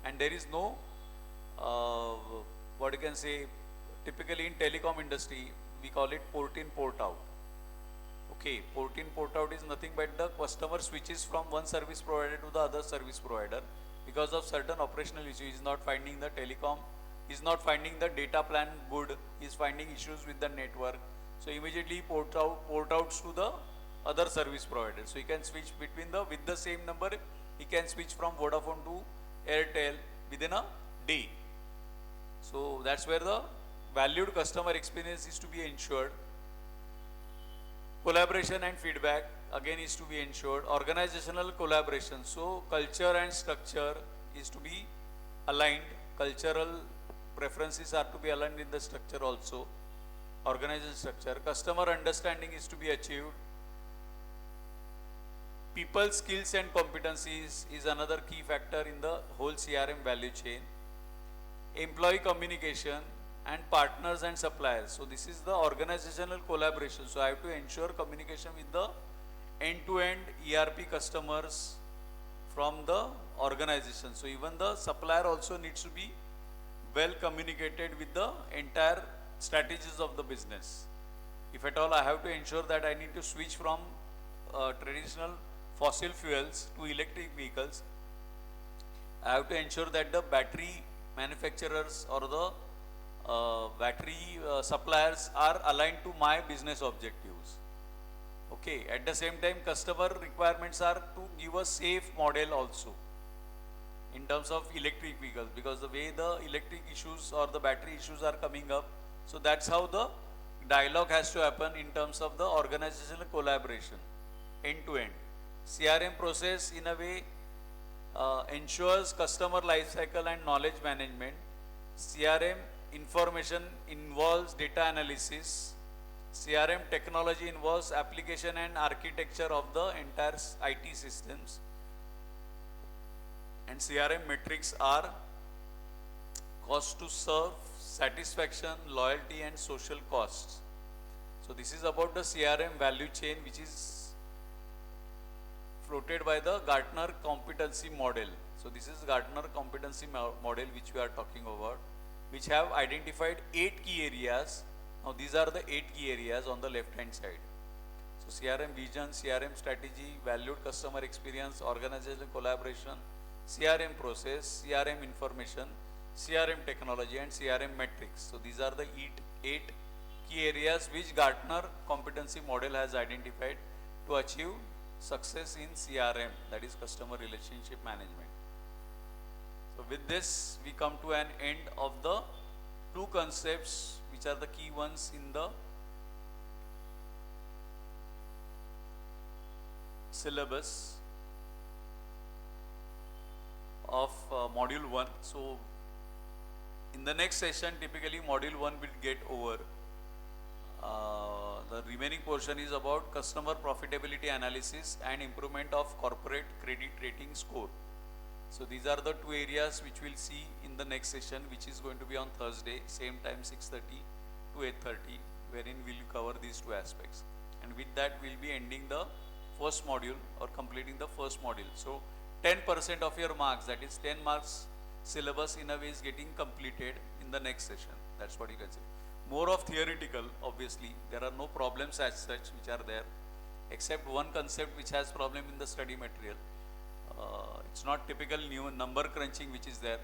and there is no what you can say, typically in telecom industry we call it port in port out. Okay, port in port out is nothing but the customer switches from one service provider to the other service provider because of certain operational issues. Is not finding the telecom, is not finding the data plan good, is finding issues with the network, so immediately port outs to the other service provider. So he can switch between the, with the same number he can switch from Vodafone to Airtel within a day. So that's where the valued customer experience is to be ensured. Collaboration and feedback again is to be ensured. Organizational collaboration, so culture and structure is to be aligned. Cultural preferences are to be aligned in the structure also. Organization structure. Customer understanding is to be achieved. People skills and competencies is another key factor in the whole CRM value chain. Employee communication and partners and suppliers. So this is the organizational collaboration. So I have to ensure communication with the end-to-end ERP customers from the organization. So even the supplier also needs to be well communicated with the entire strategies of the business. If at all I have to ensure that I need to switch from traditional fossil fuels to electric vehicles, I have to ensure that the battery manufacturers or the battery suppliers are aligned to my business objectives. Okay, at the same time customer requirements are to give a safe model also in terms of electric vehicles, because the way the electric issues or the battery issues are coming up, so that's how the dialogue has to happen in terms of the organizational collaboration end to end. CRM process in a way ensures customer lifecycle and knowledge management. CRM information involves data analysis. CRM technology involves application and architecture of the entire IT systems. And CRM metrics are cost to serve, satisfaction, loyalty and social costs. So this is about the CRM value chain, which is floated by the Gartner competency model. So this is Gartner competency model which we are talking about, which have identified 8 key areas. Now these are the 8 key areas on the left hand side. So CRM vision, CRM strategy, valued customer experience, organizational collaboration, CRM process, CRM information, CRM technology and CRM metrics. So these are the 8 key areas which Gartner competency model has identified to achieve success in CRM, that is customer relationship management. So with this we come to an end of the 2 concepts which are the key ones in the syllabus of module 1. So in the next session typically module 1 will get over. The remaining portion is about customer profitability analysis and improvement of corporate credit rating score. So these are the 2 areas which we'll see in the next session, which is going to be on Thursday, same time 6:30 to 8:30, wherein we'll cover these 2 aspects. And with that we'll be ending the first module or completing the first module. So 10% of your marks, that is 10 marks syllabus in a way is getting completed in the next session. That's what you can say. More of theoretical, obviously there are no problems as such which are there, except one concept which has problem in the study material. It's not typical new number crunching which is there,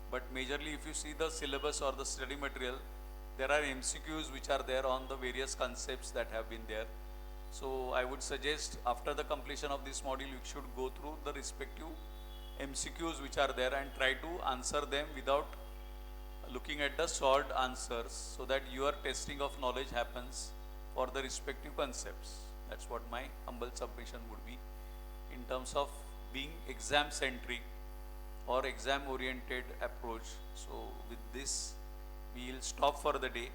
but majorly if you see the syllabus or the study material, there are MCQs which are there on the various concepts that have been there. So I would suggest after the completion of this module, you should go through the respective MCQs which are there and try to answer them without looking at the short answers, so that your testing of knowledge happens for the respective concepts. That's what my humble submission would be in terms of being exam centric or exam oriented approach. So with this, we will stop for the day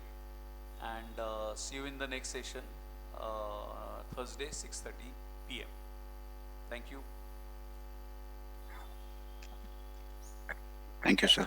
and see you in the next session, Thursday 6:30 p.m. Thank you. Thank you, sir.